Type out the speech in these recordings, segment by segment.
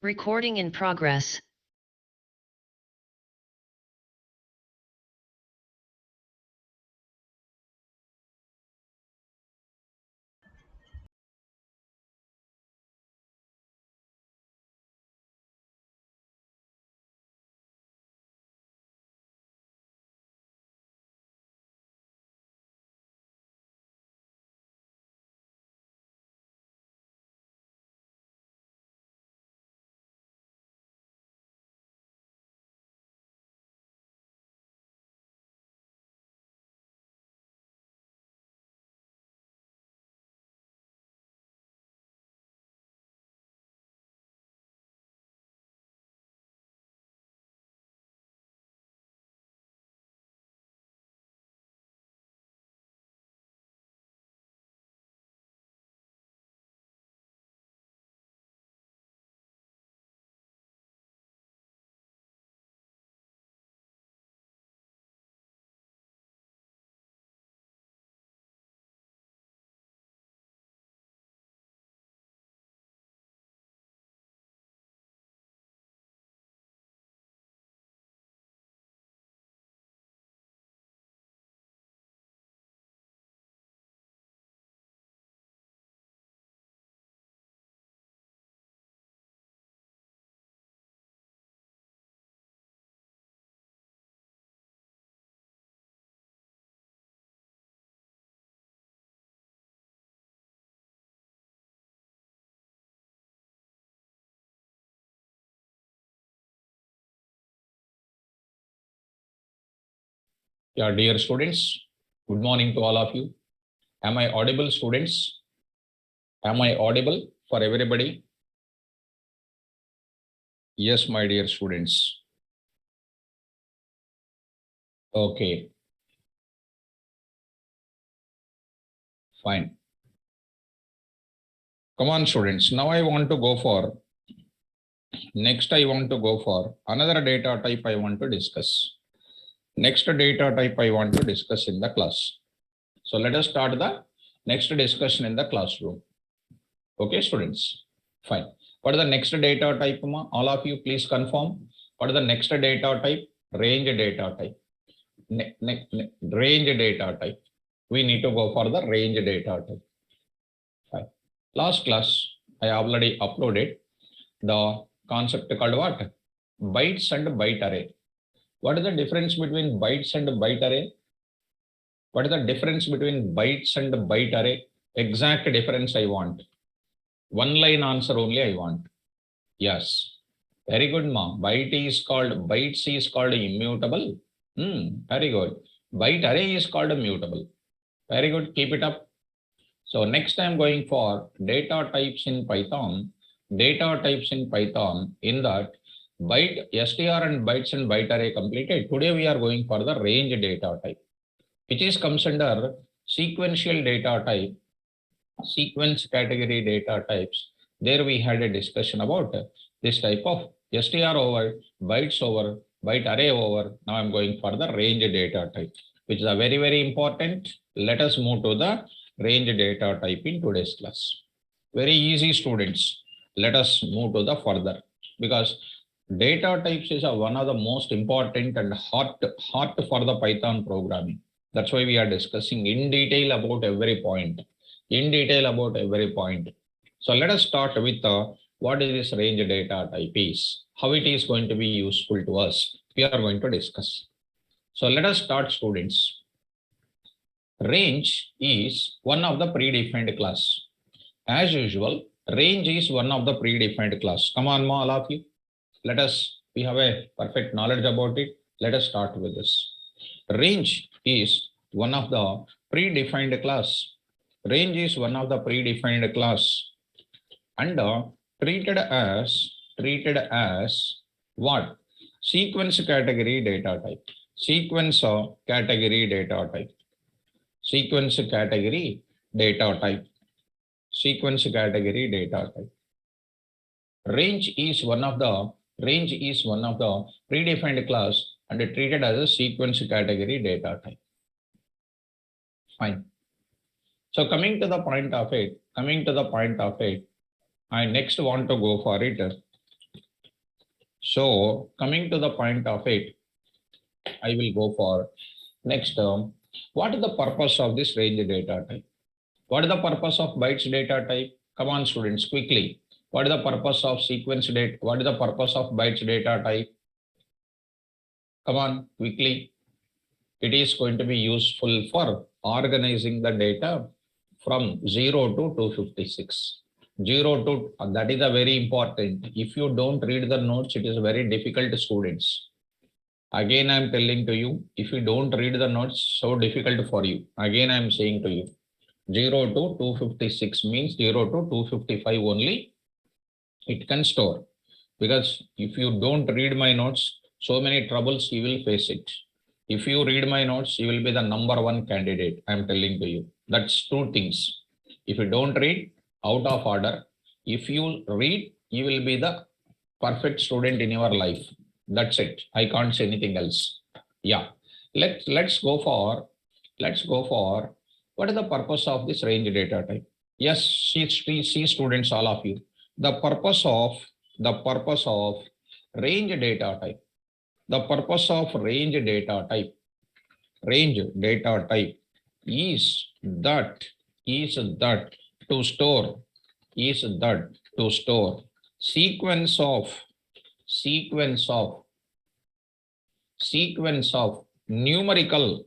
Recording in progress. Yeah, dear students, good morning to all of you. Am I audible, students? Am I audible for everybody? Yes, my dear students. Okay, fine. Come on, students. Now I want to go for another data type I want to discuss. Next data type I want to discuss in the class. So let us start the next discussion in the classroom. Okay, students. Fine. What is the next data type? All of you please confirm. What is the next data type? Range data type. Range data type. We need to go for the range data type. Fine. Last class, I already uploaded the concept called what? Bytes and byte array. What is the difference between bytes and byte array? What is the difference between bytes and byte array? Exact difference I want. One line answer only I want. Yes. Very good, ma. Bytes is called immutable. Very good. Byte array is called mutable. Very good. Keep it up. So next I'm going for data types in Python. Data types in Python. In that byte str and bytes and byte array completed. Today we are going for the range data type, which is comes under sequential data type, sequence category data types. There we had a discussion about this type of str over bytes over byte array over. Now I'm going for the range data type, which is a very, very important. Let us move to the range data type in today's class. Very easy, students. Let us move to the further, because data types is one of the most important and hot for the Python programming. That's why we are discussing in detail about every point. So let us start with what is this range data type is, how it is going to be useful to us. We are going to discuss. So let us start, students. Range is one of the predefined class. As usual, range is one of the predefined class. Come on, all of you. We have a perfect knowledge about it. Let us start with this. Range is one of the predefined class. Range is one of the predefined class and treated as what? Sequence category data type. Sequence category data type. Sequence category data type. Sequence category data type. Range is one of the predefined class and treated as a sequence category data type. Fine. So coming to the point of it, I next want to go for it. So coming to the point of it, I will go for next term. What is the purpose of this range data type? What is the purpose of bytes data type? Come on, students, quickly. What is the purpose of sequence data? What is the purpose of bytes data type? Come on, quickly. It is going to be useful for organizing the data from 0 to 256. 0 to, that is a very important. If you don't read the notes, it is very difficult to students. Again, I am telling to you, if you don't read the notes, so difficult for you. Again, I am saying to you, 0 to 256 means 0 to 255 only it can store. Because if you don't read my notes, so many troubles you will face it. If you read my notes, you will be the number one candidate. I am telling to you. That's two things. If you don't read, out of order. If you read, you will be the perfect student in your life. That's it. I can't say anything else. Yeah. Let's go for what is the purpose of this range data type? Yes, see students, all of you. The purpose of range data type. The purpose of range data type is that to store sequence of numerical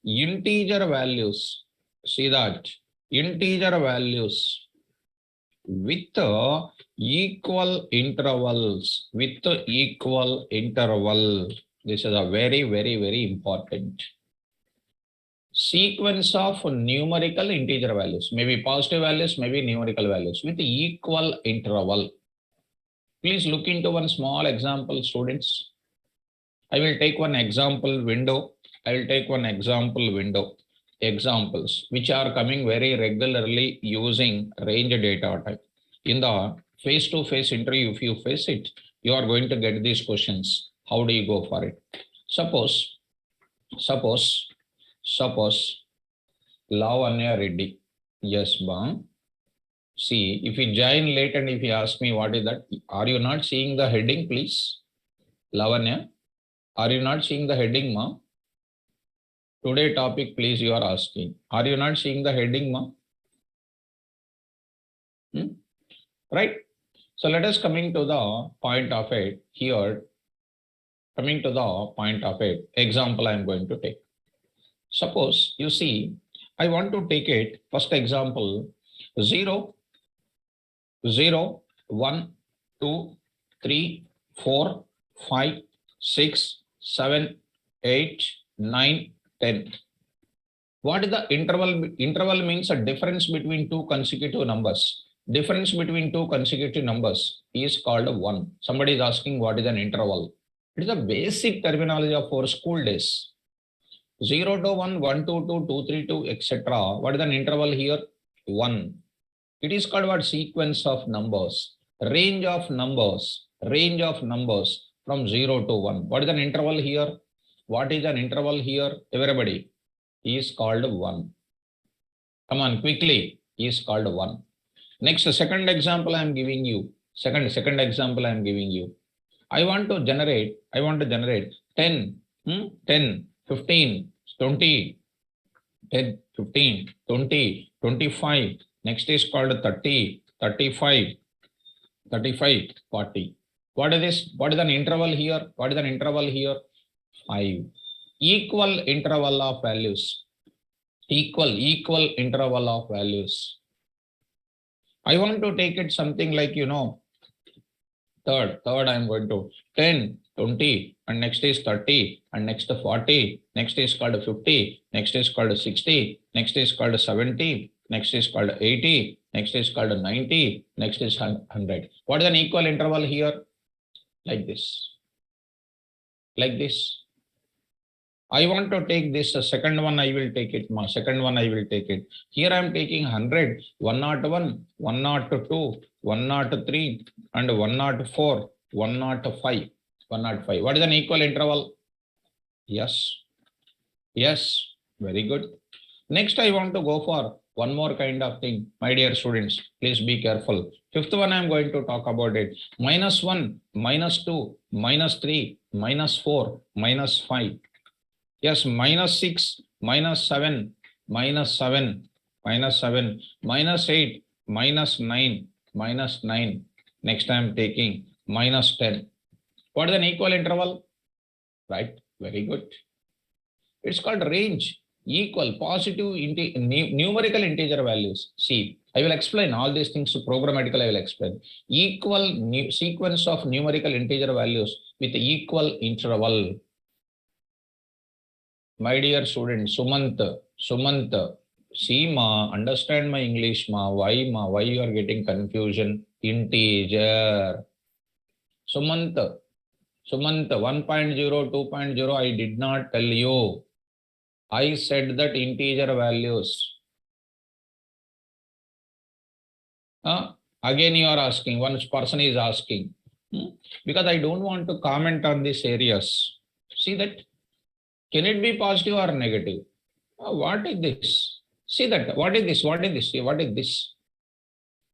integer values. See that integer values with equal intervals. This is a very important sequence of numerical integer values, maybe positive values, maybe numerical values with equal interval. Please look into one small example, students. I will take one example window. Examples which are coming very regularly using range data type. In the face-to-face interview, if you face it, you are going to get these questions. How do you go for it? Suppose Lavanya Reddy. Yes, ma'am. See, if you join late and if you ask me what is that, are you not seeing the heading, please? Lavanya, are you not seeing the heading, ma'am? Today topic, please, you are asking. Are you not seeing the heading, ma'am? Right? So let us coming to the point of it here. Coming to the point of it, example I am going to take. Suppose you see, I want to take it, first example, 0, 0, 1, 2, 3, 4, 5, 6, 7, 8, 9, 10. What is the interval? Interval means a difference between two consecutive numbers. Difference between two consecutive numbers is called 1. Somebody is asking what is an interval. It is a basic terminology of our school days. 0 to 1, 1 to 2, 2, 3 to etc. What is an interval here? 1. It is called what? Sequence of numbers. Range of numbers from 0 to 1. What is an interval here? What is an interval here? Everybody is called 1. Come on, quickly. Is called 1. Next, second example I am giving you. Second example I am giving you. I want to generate 10, 10, 15, 20, 10, 15, 20, 25. Next is called 30, 35, 35, 40. What is this? What is an interval here? 5. Equal interval of values. Equal interval of values. I want to take it something like, third I am going to 10, 20, and next is 30, and next 40, next is called 50, next is called 60, next is called 70, next is called 80, next is called 90, next is 100. What is an equal interval here? Like this. I want to take this second one, I will take it. Here I am taking 100, 101, 102, 103, and 104, 105. What is an equal interval? Yes. Very good. Next, I want to go for one more kind of thing, my dear students, please be careful. Fifth one, I'm going to talk about it. -1, -2, -3, -4, -5. Yes, -6, -7, -7, -7, -8, -9, -9. Next I'm taking -10. What is an equal interval? Right, very good. It's called range. Equal, positive, numerical integer values. See, I will explain all these things programmatically. I will explain. Equal sequence of numerical integer values with equal interval. My dear student, Sumant, see ma, understand my English ma, why you are getting confusion? Integer. Sumant, 1.0, 2.0, I did not tell you. I said that integer values. Again you are asking, one person is asking, because I don't want to comment on these areas. See that, can it be positive or negative? What is this? See that, what is this? What is this? What is this?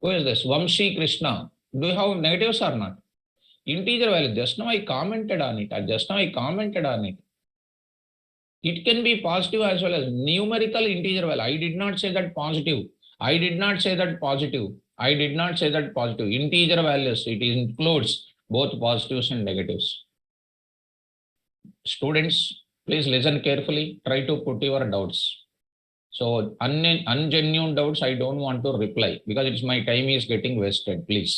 Who is this? Vamshi Krishna. Do you have negatives or not? Integer value, just now I commented on it. Just now I commented on it. It can be positive as well as numerical integer value. I did not say that positive. I did not say that positive. I did not say that positive. Integer values, it includes both positives and negatives. Students, please listen carefully. Try to put your doubts. So ungenuine doubts, I don't want to reply because it's my time is getting wasted. Please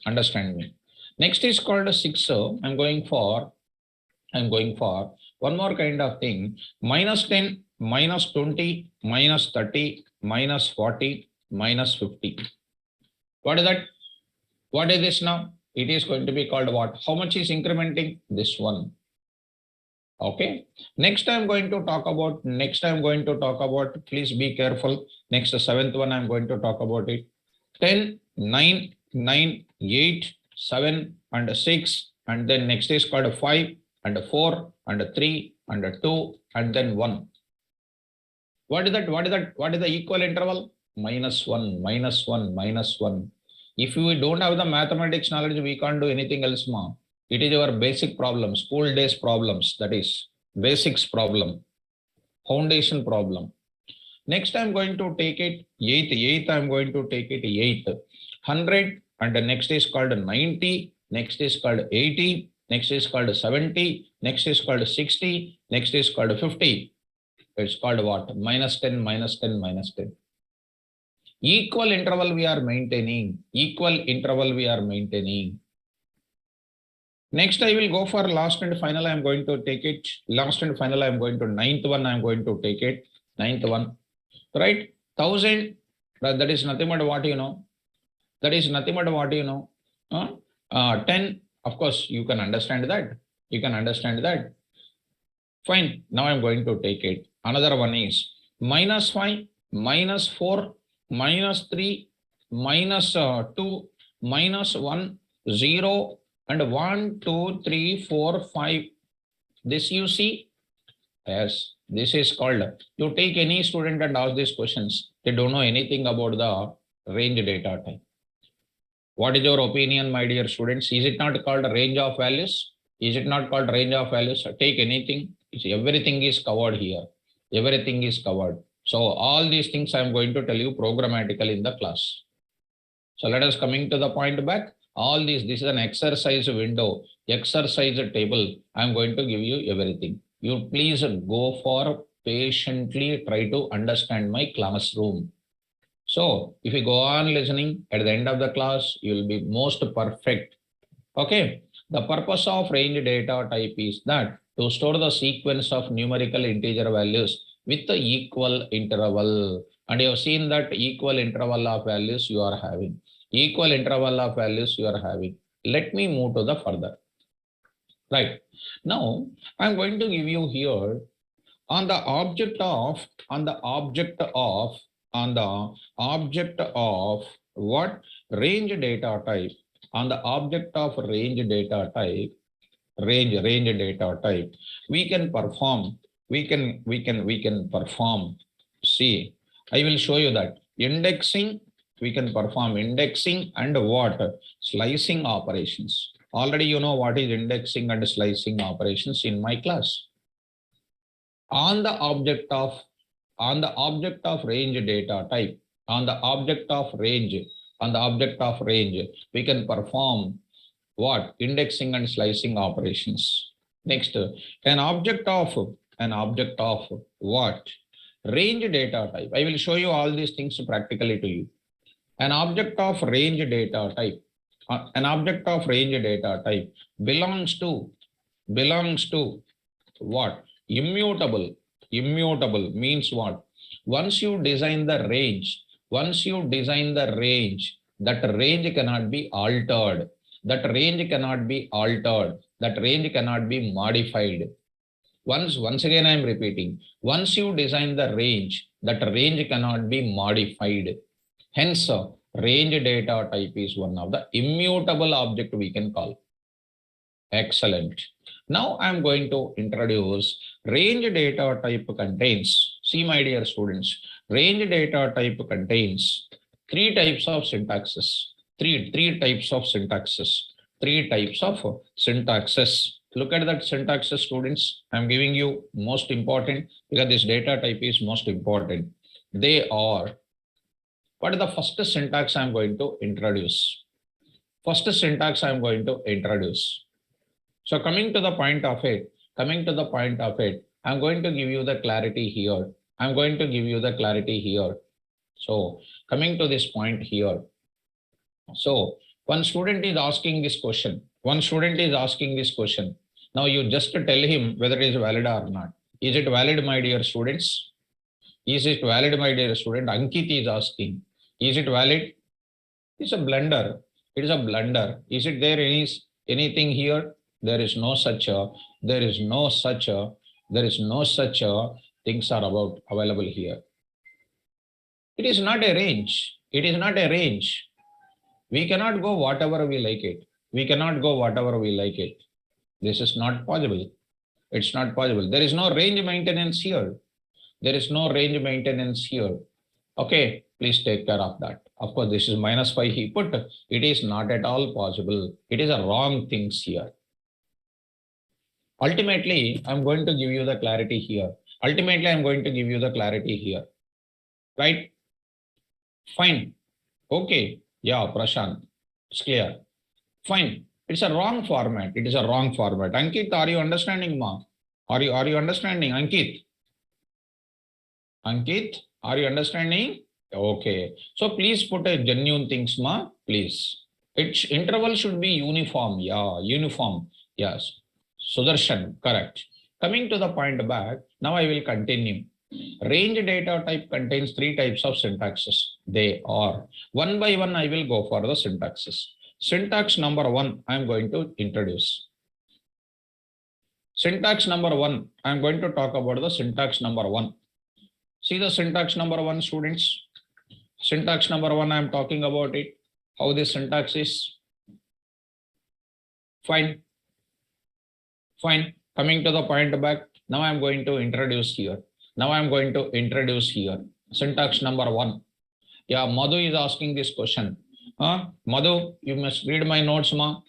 understand me. Next is called 6. I'm going for one more kind of thing. -10, -20, -30, -40, -50. What is that? What is this now? It is going to be called what? How much is incrementing? This one. Okay. Next I'm going to talk about, please be careful. Next, the 7th one, I'm going to talk about it. 10, 9, 9, 8, 7, and 6. And then next is called 5, and 4, and 3, and 2, and then 1. What is that? What is that? What is the equal interval? -1, -1, -1. If we don't have the mathematics knowledge, we can't do anything else, ma. It is your basic problem, school days problems. That is basics problem, foundation problem. Next, I'm going to take it 8th. I'm going to take it 8th. 100, and the next is called 90. Next is called 80. Next is called 70. Next is called 60. Next is called 50. It's called what? -10, -10, -10. Equal interval we are maintaining. Equal interval we are maintaining. Next, I will go for last and final. I'm going to take it. Last and final, I'm going to 9th one. I'm going to take it. 9th one. Right? 1000. That is nothing but what you know. That is nothing but what you know. 10. Of course, you can understand that. You can understand that. Fine. Now I'm going to take it. Another one is -5, -4, -3, -2, -1, 0, and 1, 2, 3, 4, 5. This you see? Yes, this is called. You take any student and ask these questions. They don't know anything about the range data type. What is your opinion, my dear students? Is it not called range of values? Is it not called range of values? Take anything. Everything is covered here. Everything is covered. So all these things I'm going to tell you programmatically in the class. So let us coming to the point back. All this is an exercise window, exercise table. I'm going to give you everything. You please go for patiently try to understand my classroom. So if you go on listening, at the end of the class, you will be most perfect. Okay. The purpose of range data type is that to store the sequence of numerical integer values with the equal interval. And you have seen that equal interval of values you are having. Equal interval of values you are having. Let me move to the further. Right. Now, I'm going to give you here on the object of what range data type, on the object of range data type, range data type, we can perform. See, I will show you that Indexing, we can perform indexing and what? Slicing operations. Already you know what is indexing and slicing operations in my class. On the object of range data type, on the object of range, we can perform what? Indexing and slicing operations. Next, an object of what? Range data type. I will show you all these things practically to you. An object of range data type. An object of range data type belongs to what? Immutable. Immutable means what? Once you design the range, that range cannot be altered. That range cannot be altered. That range cannot be modified. Once again, I am repeating. Once you design the range, that range cannot be modified. Hence, range data type is one of the immutable object we can call. Excellent. Now I am going to introduce range data type contains. See, my dear students, range data type contains three types of syntaxes. Three types of syntaxes. Look at that syntaxes, students. I'm giving you most important because this data type is most important. They are, what is the first syntax I'm going to introduce? So coming to the point of it, I'm going to give you the clarity here. So coming to this point here. So one student is asking this question. Now you just tell him whether it is valid or not. Is it valid, my dear students? Ankit is asking. Is it valid? It's a blunder. Is it there anything here? There is no such things are available here. It is not a range. We cannot go whatever we like it. This is not possible. It's not possible. There is no range maintenance here. Okay, please take care of that. Of course, this is -5 he put. It is not at all possible. It is a wrong things here. Ultimately, I'm going to give you the clarity here. Right? Fine. Okay. Yeah, Prashant. It's clear. Fine. It's a wrong format. Ankit, are you understanding, ma? Are you understanding, Ankit? Are you understanding? Okay. So please put a genuine things, ma. Please. Its interval should be uniform. Yeah, uniform. Yes. Sudarshan, correct. Coming to the point back, now I will continue. Range data type contains three types of syntaxes. They are, one by one I will go for the syntaxes. Syntax number one, I am going to introduce. Syntax number one, I am going to talk about the syntax number one. See the syntax number one, students. Syntax number one, I am talking about it. How this syntax is. Fine. Coming to the point back, now I am going to introduce here. Syntax number one. Yeah, Madhu is asking this question. Madhu, you must read my notes, ma.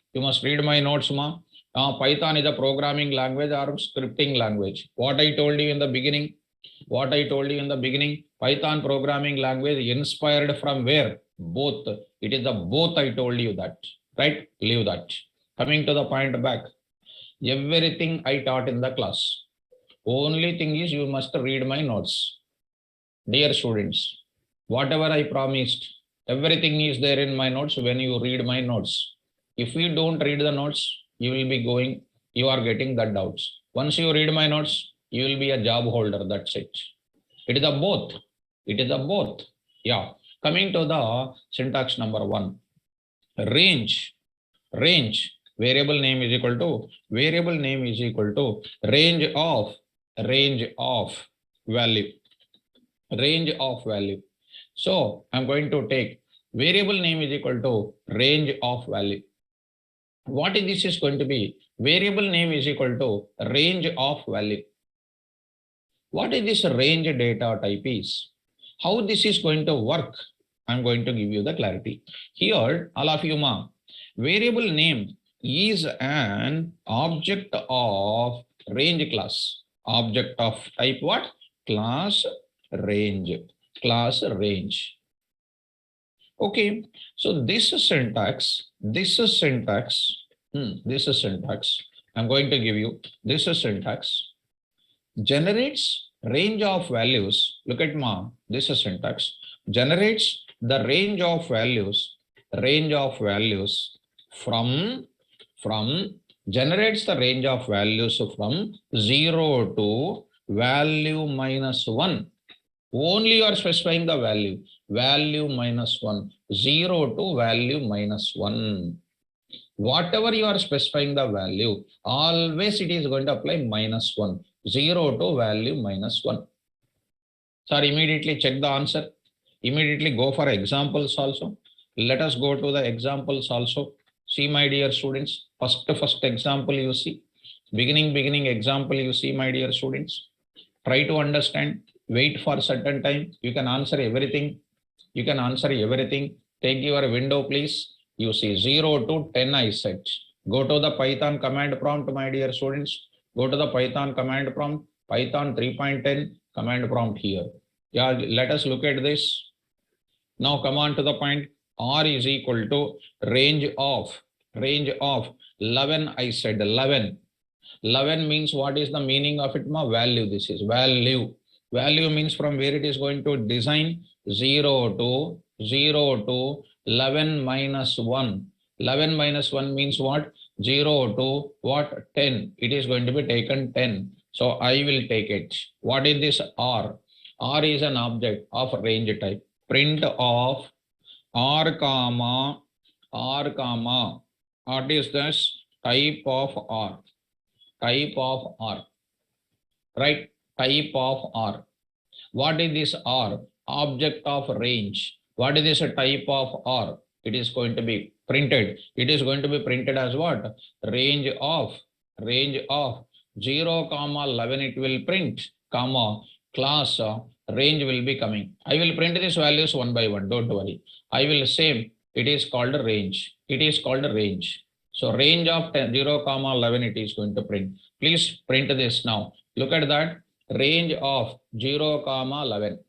Python is a programming language or scripting language. What I told you in the beginning. Python programming language inspired from where? Both. It is the both, I told you that. Right? Leave that. Coming to the point back. Everything I taught in the class. Only thing is you must read my notes. Dear students, whatever I promised, everything is there in my notes when you read my notes. If you don't read the notes, you are getting the doubts. Once you read my notes, you will be a job holder, that's it. It is a both. Yeah. Coming to the syntax number one. Range. Variable name is equal to range of value. So I'm going to take variable name is equal to range of value. What this is going to be? Variable name is equal to range of value. What is this range data type is? How this is going to work? I'm going to give you the clarity. Here, all of you ma, variable name is an object of range class. Object of type what? Class range. Class range. Okay, so this is syntax. This is syntax. This is syntax. I'm going to give you this is syntax. Generates range of values. Look at ma, this is syntax. Generates the range of values from generates the range of values from 0 to value minus 1. Only you are specifying the value minus 1, 0 to value minus 1. Whatever you are specifying the value, always it is going to apply minus 1, 0 to value minus 1. Sir, immediately check the answer. Immediately go for examples also. Let us go to the examples also. See, my dear students, first example you see. Beginning example you see, my dear students. Try to understand. Wait for a certain time. You can answer everything. You can answer everything. Take your window, please. You see 0 to 10 I said. Go to the Python command prompt, my dear students. Go to the Python command prompt, Python 3.10 command prompt here. Yeah, let us look at this. Now come on to the point. R is equal to range of 11 I said 11. 11 means what is the meaning of it? Value. This is value. Value means from where it is going to design 0 to 11 minus 1. 11 minus 1 means what? 0 to what? 10. It is going to be taken 10. So I will take it. What is this R? R is an object of range type. Print of R comma. What is this? Type of R. Type of R. Right? Type of R. What is this R? Object of range. What is this type of R? It is going to be printed. It is going to be printed as what? Range of 0 comma 11 it will print, comma class range will be coming. I will print these values one by one. Don't worry. I will say it is called a range. It is called a range. So range of 10, 0 comma 11 it is going to print. Please print this now. Look at that. Range of 0 comma 11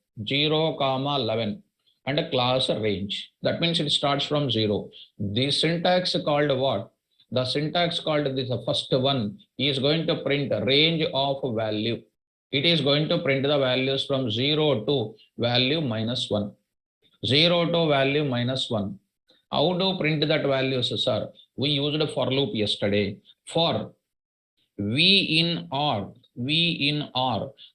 and a class range. That means it starts from 0. The syntax called what? The syntax called this first one is going to print range of value. It is going to print the values from 0 to value minus 1. 0 to value minus 1. How to print that values, sir? We used for loop yesterday. For V in R.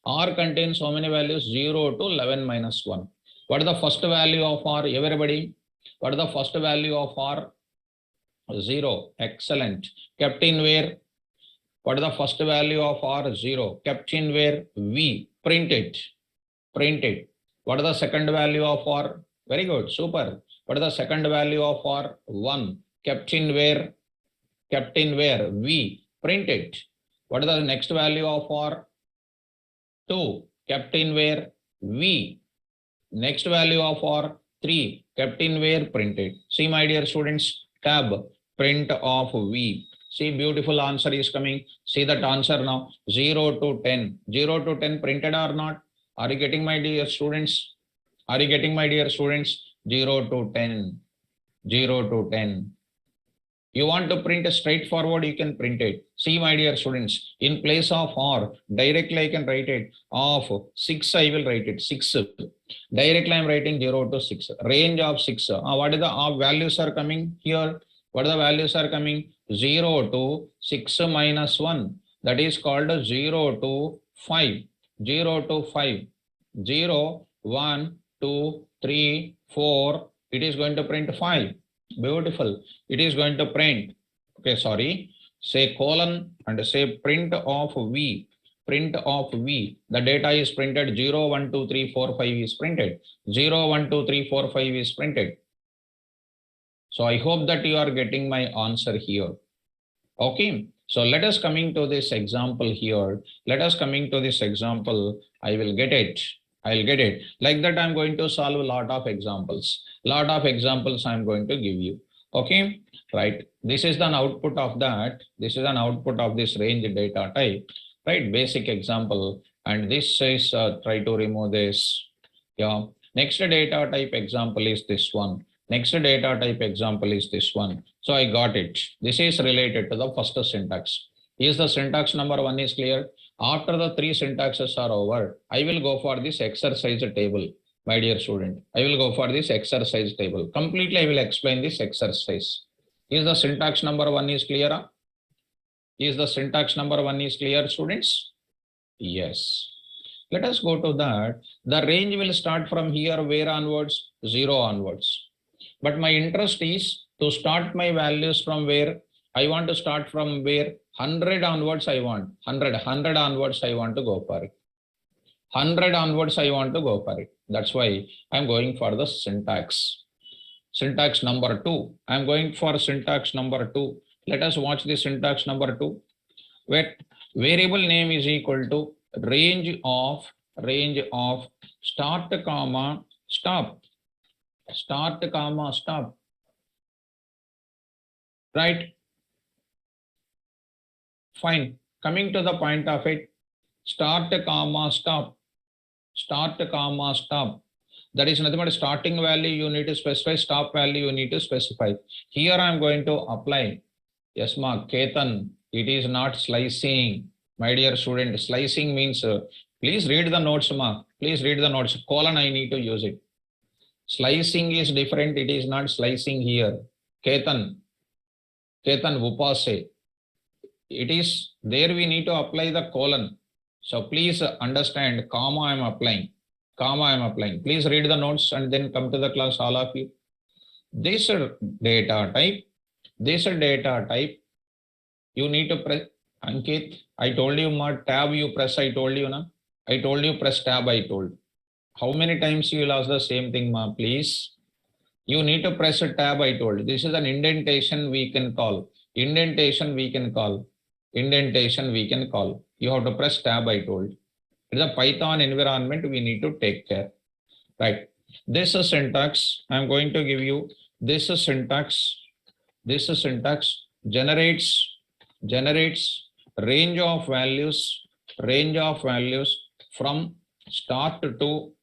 R contains how many values? 0 to 11 minus 1. What is the first value of R? Everybody? What is the first value of R? 0. Excellent. Kept in where? What is the first value of R? 0. Kept in where? V. Print it. What is the second value of R? Very good. Super. What is the second value of R? 1. Kept in where? V. Print it. What is the next value of R? 2. Kept in where? V. Next value of R? 3. Kept in where? Printed. See, my dear students, tab, print of V. See, beautiful answer is coming. See that answer now. 0 to 10. 0 to 10 printed or not? Are you getting, my dear students? 0 to 10. 0 to 10. You want to print straightforward, you can print it. See, my dear students, in place of R, directly I can write it of 6, I will write it 6. Directly I am writing 0 to 6. Range of 6. What is the values are coming here? What are the values are coming? 0 to 6 minus 1. That is called 0 to 5. 0 to 5. 0, 1, 2, 3, 4. It is going to print 5. Beautiful. It is going to print. Okay, sorry. Say colon and say print of V. Print of V. The data is printed. 0, 1, 2, 3, 4, 5 is printed. 0, 1, 2, 3, 4, 5 is printed. So I hope that you are getting my answer here. Okay. So let us coming to this example here. I will get it. I'll get it. Like that, I'm going to solve a lot of examples. Lot of examples I'm going to give you. Okay, right. This is an output of that. This is an output of this range data type, right? Basic example. And this is try to remove this. Yeah. Next data type example is this one. Next data type example is this one. So I got it. This is related to the first syntax. Is the syntax number one is clear? After the three syntaxes are over, I will go for this exercise table, my dear student. I will go for this exercise table. Completely, I will explain this exercise. Is the syntax number one is clear? Is the syntax number one is clear, students? Yes. Let us go to that. The range will start from here, where onwards? 0 onwards. But my interest is to start my values from where? I want to start from where? 100 onwards I want. 100 onwards I want to go for it. 100 onwards I want to go for it. That's why I'm going for the syntax. Syntax number 2. I'm going for syntax number 2. Let us watch the syntax number 2. Where variable name is equal to range of start comma stop. Start comma stop. Right? Fine. Coming to the point of it, start comma stop. Start comma stop. That is nothing but starting value you need to specify, stop value you need to specify. Here I am going to apply. Yes, ma, Ketan, it is not slicing. My dear student, slicing means, please read the notes, ma. Please read the notes. Colon, I need to use it. Slicing is different. It is not slicing here. Ketan, Upase. It is there we need to apply the colon. So please understand, comma I am applying. Comma I am applying. Please read the notes and then come to the class, all of you. This data type, you need to press, Ankit, I told you, ma, tab you press, I told you, na? I told you press tab, I told. How many times you will ask the same thing, ma, please? You need to press a tab, I told. This is an indentation we can call. Indentation we can call. You have to press tab, I told. It's a Python environment we need to take care. Right. This is syntax. I'm going to give you this is syntax. This is syntax generates range of values from start to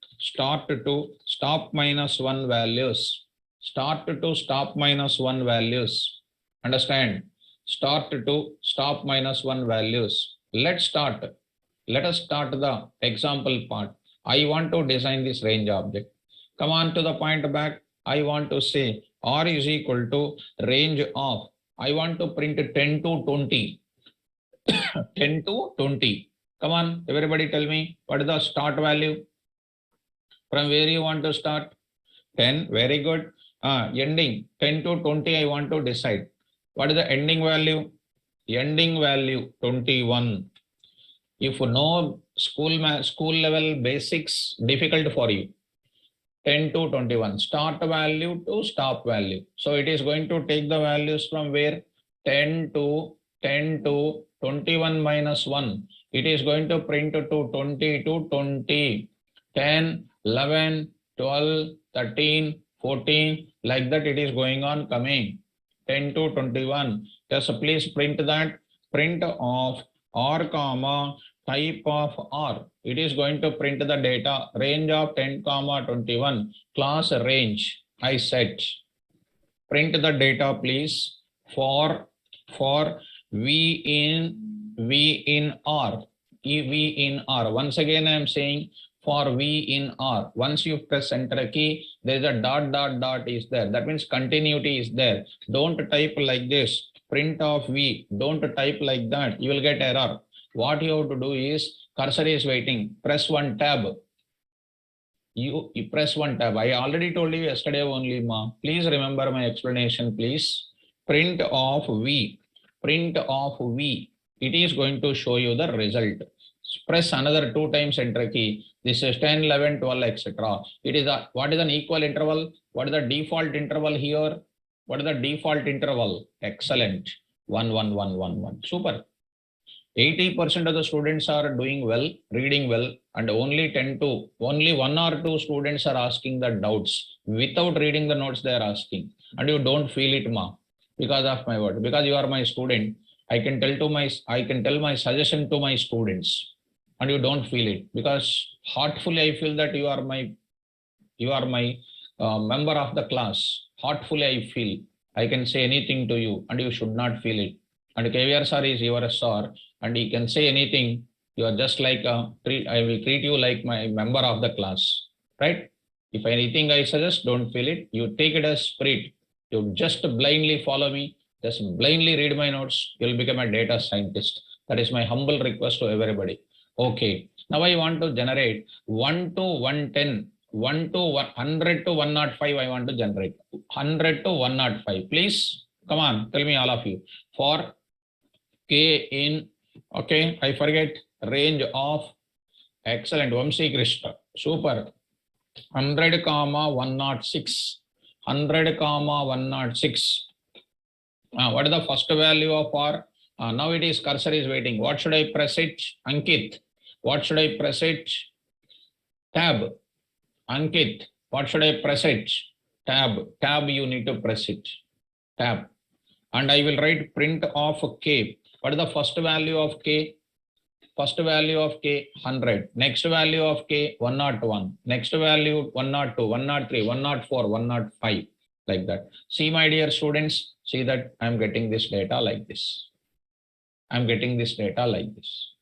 stop minus 1 values. Start to stop minus 1 values. Understand? Start to stop minus 1 values. Let us start the example part. I want to design this range object. Come on to the point back. I want to say R is equal to range of. I want to print 10 to 20. 10 to 20. Come on, everybody tell me what is the start value? From where you want to start? 10. Very good. Ending 10 to 20. I want to decide. What is the ending value? Ending value 21. If no school level basics difficult for you, 10 to 21, start value to stop value. So it is going to take the values from where? 10 to 21 minus 1. It is going to print to 20 to 20, 10, 11, 12, 13, 14, like that it is going on coming. 10 to 21. Just please print that. Print of R comma type of R. It is going to print the data range of 10 comma 21 class range. I set. Print the data please for V in R. V in R. Once again I am saying for V in R. Once you press enter key, there is a dot is there. That means continuity is there. Don't type like this. Print of V. Don't type like that. You will get error. What you have to do is cursor is waiting. Press one tab. You press one tab. I already told you yesterday only, ma. Please remember my explanation, please. Print of V. Print of V. It is going to show you the result. Press another 2 times enter key. This is 10, 11, 12, etc. It is a, what is an equal interval? What is the default interval here? What is the default interval? Excellent. 1, 1, 1, 1, 1. Super. 80% of the students are doing well, reading well, and only one or two students are asking the doubts without reading the notes they are asking. And you don't feel it, ma, because of my word. Because you are my student, I can tell my suggestion to my students, and you don't feel it because heartfully I feel that you are my member of the class. Heartfully I feel I can say anything to you, and you should not feel it. And KVR sir is your sir, and he can say anything. You are just like I will treat you like my member of the class, right? If anything I suggest, don't feel it. You take it as spirit. You just blindly follow me. Just blindly read my notes. You'll become a data scientist. That is my humble request to everybody. Okay. Now I want to generate 1 to 110. 1 to 100 to 105 I want to generate. 100 to 105. Please, come on, tell me all of you. For K in, okay, I forget, range of, excellent, Vamsi Krishna, super. 100 comma 106. 100 comma 106. What is the first value of R? Now it is cursor is waiting. What should I press it? Ankit. What should I press it? Tab. Ankit, what should I press it? Tab. Tab, you need to press it. Tab. And I will write print of K. What is the first value of K? First value of K, 100. Next value of K, 101. Next value, 102, 103, 104, 105. Like that. See, my dear students, see that I'm getting this data like this. I'm getting this data like this.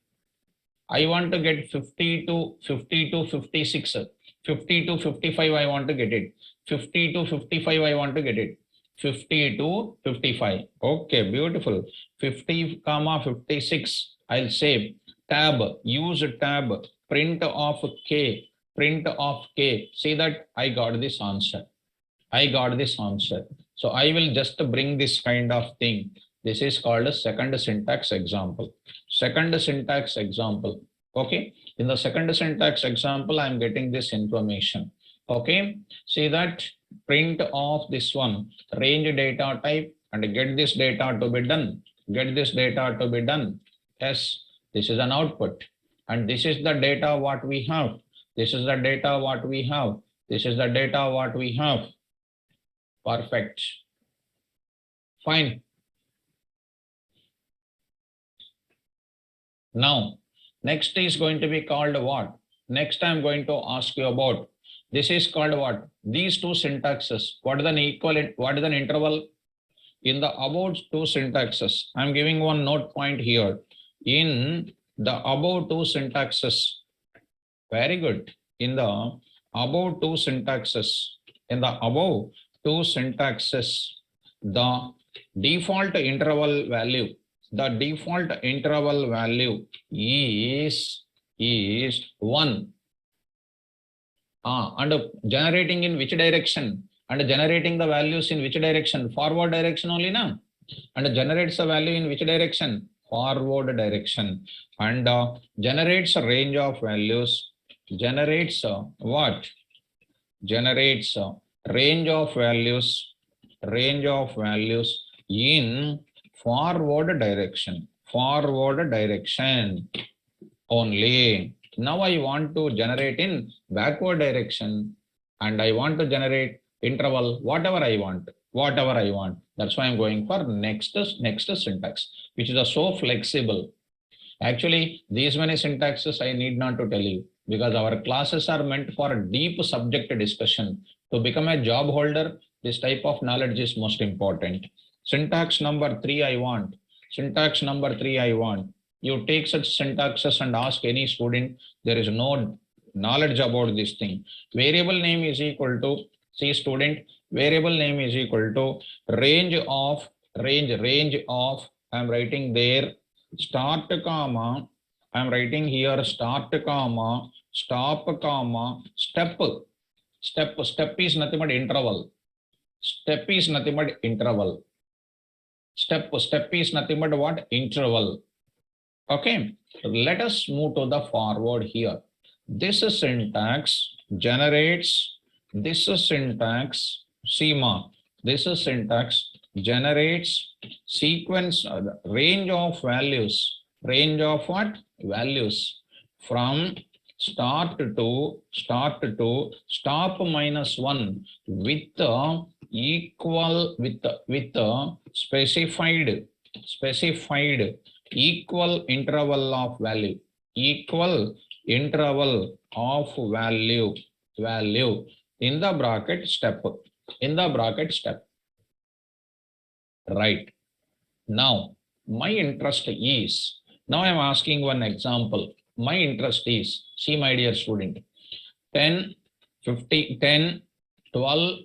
I want to get 50 to 56. 50 to 55 I want to get it. 50 to 55 I want to get it. 50 to 55. Okay, beautiful. 50 comma 56. I'll save. Tab. Use tab. Print of K. Print of K. See that I got this answer. I got this answer. So I will just bring this kind of thing. This is called a second syntax example. Second syntax example. Okay. In the second syntax example, I'm getting this information. Okay. See that print of this one, range data type, and get this data to be done. Get this data to be done. Yes, this is an output. And this is the data what we have. This is the data what we have. This is the data what we have. Perfect. Fine. Now, next is going to be called what? Next, I'm going to ask you about. This is called what? These two syntaxes. What is an equivalent? What is an interval? In the above two syntaxes, I'm giving one note point here. In the above two syntaxes, very good. In the above two syntaxes, the default interval value is 1. And generating in which direction? And generating the values in which direction? Forward direction only, na? And generates the value in which direction? Forward direction. And generates a range of values. Generates what? Generates range of values in forward direction only. Now I want to generate in backward direction, and I want to generate interval whatever I want. That's why I'm going for next syntax, which is so flexible. Actually, these many syntaxes I need not to tell you, because our classes are meant for a deep subject discussion. To become a job holder, this type of knowledge is most important. Syntax number 3 I want. You take such syntaxes and ask any student, there is no knowledge about this thing. Variable name is equal to, see student, variable name is equal to range of, I'm writing there, start comma, I'm writing here start comma, stop comma, step is nothing but interval. Step is nothing but what? Interval. Okay, let us move to the forward here. This syntax generates, generates sequence, range of values Range of what? Values. From start to stop minus 1 with equal with specified equal interval of value, equal interval of value in the bracket step, right? Now my interest is, now I am asking one example. My interest is, see my dear student, 10, 50, 10, 12,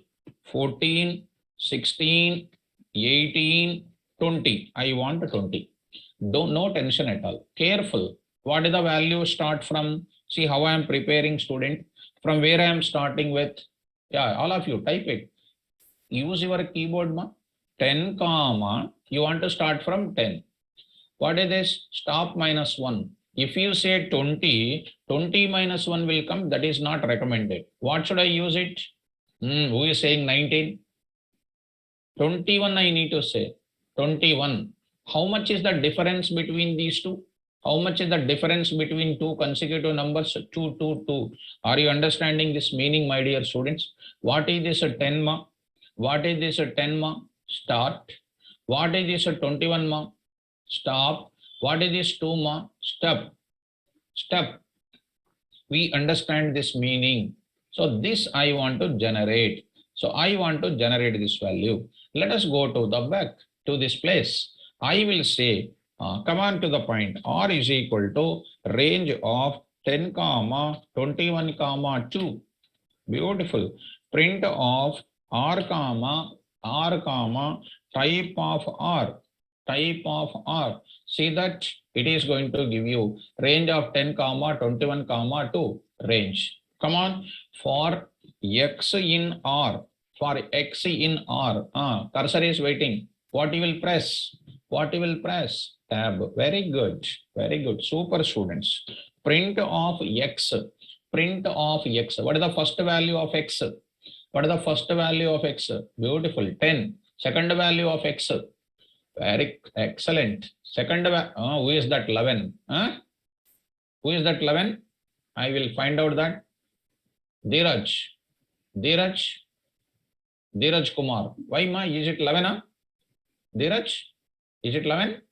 14, 16, 18, 20. I want 20. Don't, no tension at all. Careful. What is the value start from? See how I am preparing, student. From where I am starting with? Yeah, all of you type it. Use your keyboard, ma. 10 comma. You want to start from 10. What is this? Stop minus 1. If you say 20, 20 minus 1 will come. That is not recommended. What should I use it? Who is saying 19? 21 I need to say. 21. How much is the difference between these two? How much is the difference between two consecutive numbers? 2, 2, 2. Are you understanding this meaning, my dear students? What is this 10 ma? What is this 10 ma? Start. What is this 21 ma? Stop. What is this 2 ma? Step. Step. We understand this meaning. So this I want to generate. So I want to generate this value. Let us go to the back to this place. I will say, come on to the point. R is equal to range of 10 comma 21 comma 2. Beautiful. Print of R comma type of R. See that it is going to give you range of 10 comma 21 comma 2 range. Come on, for X in R, cursor is waiting. What you will press? Tab. Very good, super students. Print of X. What is the first value of X? Beautiful. 10. Second value of X. Very excellent. Second, who is that 11? Who is that 11? I will find out that. Dheeraj Kumar. Why ma? Is it 11? Dheeraj, is it 11?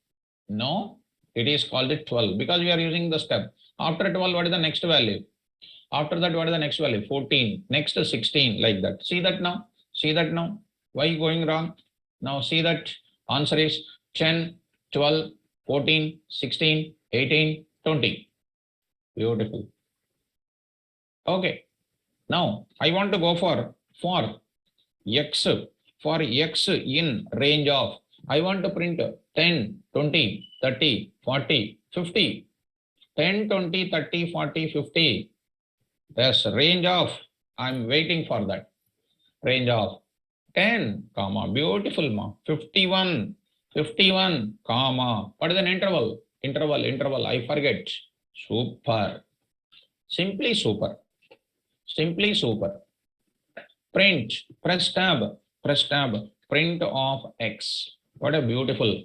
No, it is called it 12 because we are using the step. After 12, what is the next value? After that, what is the next value? 14. Next 16, like that. See that now? Why going wrong? Now see that answer is 10, 12, 14, 16, 18, 20. Beautiful. Okay. Now I want to go for X. For X in range of, I want to print 10, 20, 30, 40, 50. 10, 20, 30, 40, 50. Yes, range of, I'm waiting for that. Range of 10, comma, beautiful ma. 51, comma. What is an interval? Interval, I forget. Super. Simply super. Print, press tab, print of X. What a beautiful,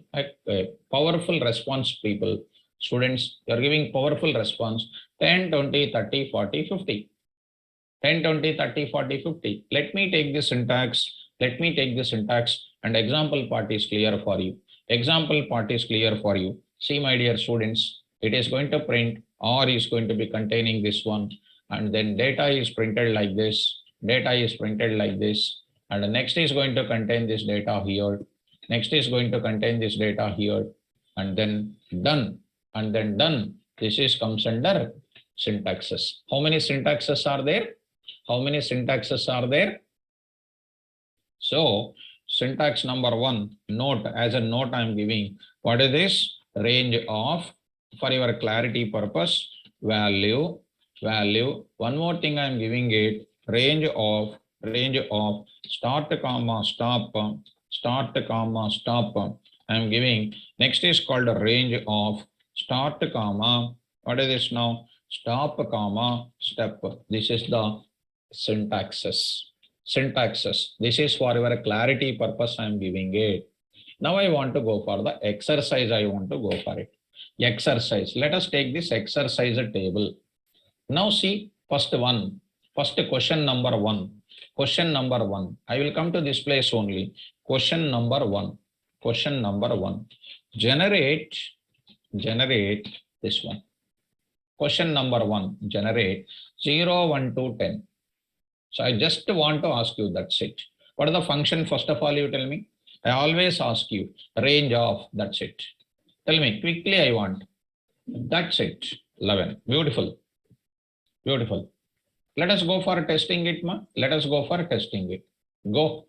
powerful response, people. Students, you are giving powerful response. 10, 20, 30, 40, 50. 10, 20, 30, 40, 50. Let me take the syntax and example part is clear for you. See, my dear students, it is going to print or is going to be containing this one, and then data is printed like this. And the next is going to contain this data here. And then done. This is comes under syntaxes. How many syntaxes are there? So syntax number 1, note, as a note I am giving. What is this? Range of, for your clarity purpose, value. One more thing I am giving it, range of start comma stop. I am giving. Next is called a range of start comma. What is this now? Stop comma step. This is the syntaxes. This is for your clarity purpose I am giving it. Now I want to go for the exercise. I want to go for it. exercise. Let us take this exercise table. Now see first question number one. Question number one. I will come to this place only. Question number one. Question number one. Generate this one. Question number one. Generate 0, 1 to 10. So I just want to ask you, that's it. What is the function? First of all, you tell me. I always ask you range of, that's it. Tell me quickly, I want. That's it. 11. Beautiful. Beautiful. Let us go for testing it, ma. Let us go for testing it. Go.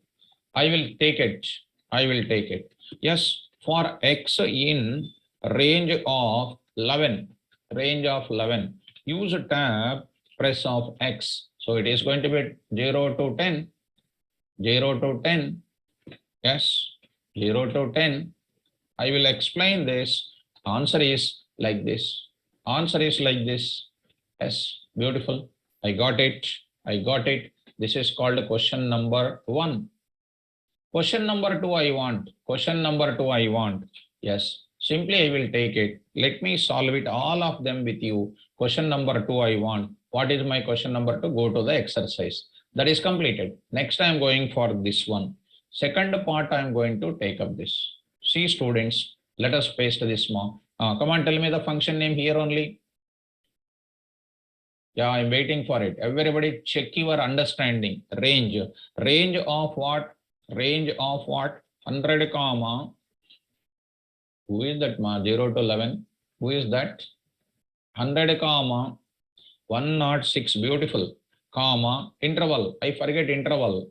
I will take it. I will take it. Yes, for x in range of 11. Range of 11. Use tab, press of x. So it is going to be 0 to 10. 0 to 10. Yes, 0 to 10. I will explain this. Answer is like this. Answer is like this. Yes, beautiful. I got it. I got it. This is called question number one. Question number two, I want. Question number two, I want. Yes, simply I will take it. Let me solve it, all of them with you. Question number two, I want. What is my question number two? Go to the exercise. That is completed. Next, I am going for this one. Second part, I am going to take up this. See, students, let us paste this more. Come on, tell me the function name here only. Yeah, I'm waiting for it. Everybody check your understanding. Range. Range of what? Range of what? 100 comma. Who is that, ma? 0 to 11. Who is that? 100 comma 106. Beautiful. Comma interval. I forget interval.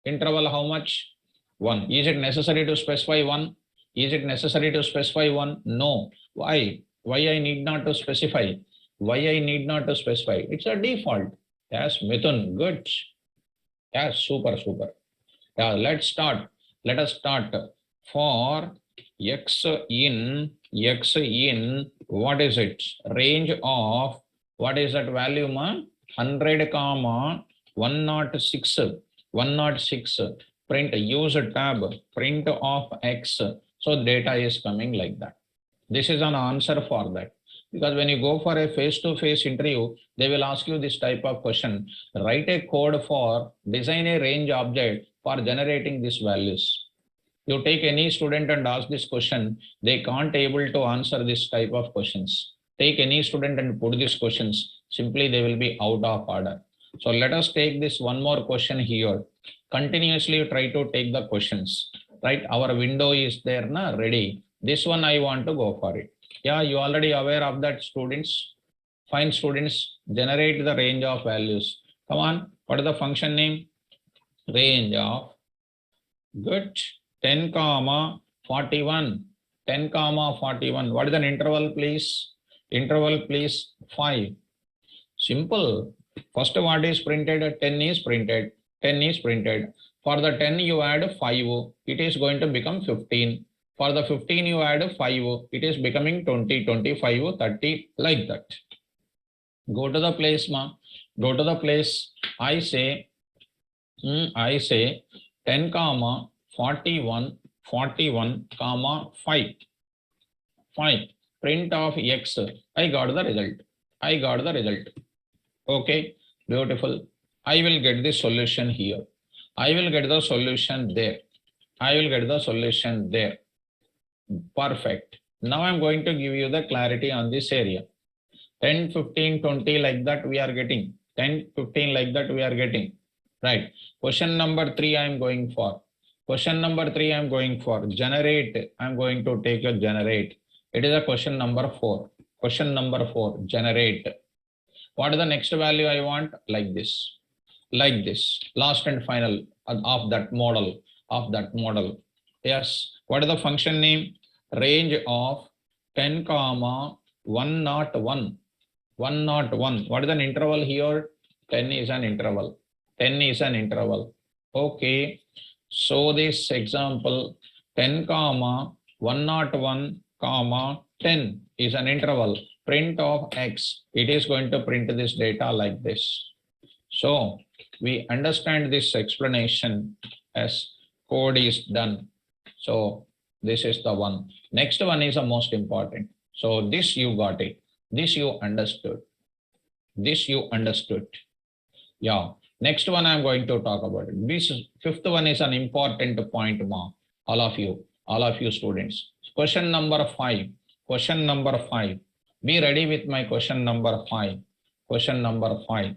Interval how much? 1. Is it necessary to specify 1? Is it necessary to specify 1? No. Why? Why I need not to specify? Why I need not to specify? It's a default. Yes, Mithun. Good. Yes, super, super. Yeah, let's start. Let us start. For x in what is it? Range of what is that value, ma? 100 comma 106. 106. Print, use tab, print of x. So data is coming like that. This is an answer for that. Because when you go for a face-to-face interview, they will ask you this type of question. Write a code for design a range object for generating these values. You take any student and ask this question, they can't able to answer this type of questions. Take any student and put these questions, simply they will be out of order. So let us take this one more question here. Continuously try to take the questions, right? Our window is there, na, ready. This one I want to go for it. Yeah, you already aware of that, students. Fine, students, generate the range of values. Come on, what is the function name? Range of, good, 10 comma 41. 10 comma 41. What is an interval, please? Interval, please, 5. Simple. First, what is printed? 10 is printed. 10 is printed. For the 10, you add 5. It is going to become 15. For the 15, you add 5. It is becoming 20, 25, 30, like that. Go to the place, ma. Go to the place. I say 10 comma 41, 41 comma 5. 5. Print of x. I got the result. I got the result. Okay, beautiful. I will get the solution here. I will get the solution there. I will get the solution there. Perfect. Now I'm going to give you the clarity on this area. 10, 15, 20 like that we are getting. 10, 15 like that we are getting. Right. Question number 3 I am going for. Question number 3 I am going for. Generate. I am going to take a generate. It is a question number 4. Question number 4. Generate. What is the next value I want? Like this. Like this. Last and final of that model. Of that model. Yes. What is the function name? Range of 10 comma 101. 101. What is an interval here? 10 is an interval. 10 is an interval. Okay. So this example 10 comma 101 comma 10 is an interval. Print of x. It is going to print this data like this. So we understand this explanation as code is done. So this is the one. Next one is the most important. So this you got it. This you understood. This you understood. Yeah. Next one I'm going to talk about it. This fifth one is an important point, ma. All of you students. Question number 5. Question number 5. Be ready with my question number 5. Question number 5.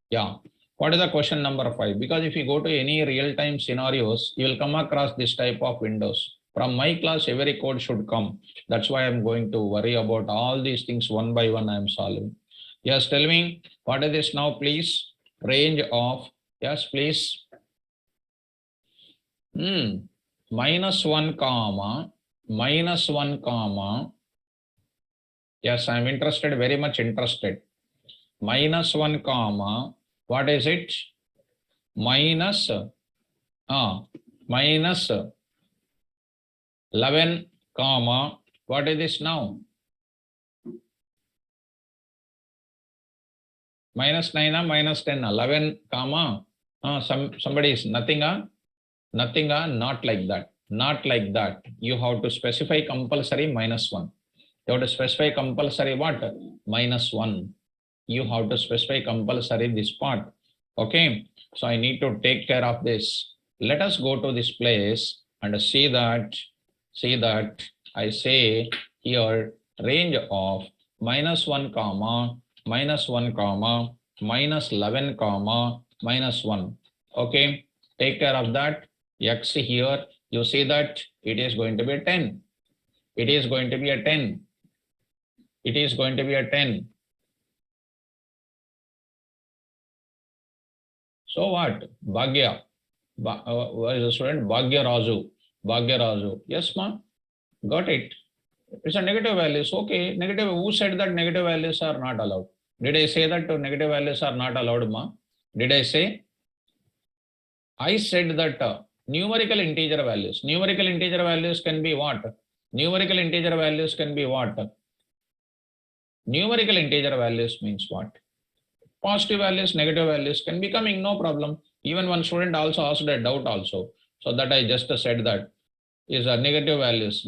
Yeah. What is the question number 5? Because if you go to any real-time scenarios, you will come across this type of windows. From my class, every code should come. That's why I'm going to worry about all these things one by one I'm solving. Yes, tell me, what is this now, please? Range of, yes, please. -1 comma, -1 comma. Yes, I'm interested, very much interested. -1 comma, what is it? Minus 11 comma, what is this now? -9 or -10, 11 comma, somebody is nothing, nothing, not like that, not like that. You have to specify compulsory -1. You have to specify compulsory what? -1. You have to specify compulsory this part. Okay, so I need to take care of this. Let us go to this place and see that I say here range of -1 comma, -1 comma, -11 comma, -1. Okay, take care of that. X here, you see that it is going to be a 10. It is going to be a 10. It is going to be a 10. So what? Bhagya. What is the student? Bhagya Raju. Bhagya Raju. Yes, ma. Got it. It's a negative values. Okay. Negative. Who said that negative values are not allowed? Did I say that negative values are not allowed, ma? Did I say? I said that numerical integer values. Numerical integer values can be what? Numerical integer values can be what? Numerical integer values means what? Positive values, negative values can be coming, no problem. Even one student also asked a doubt also. So that I just said that is a negative values,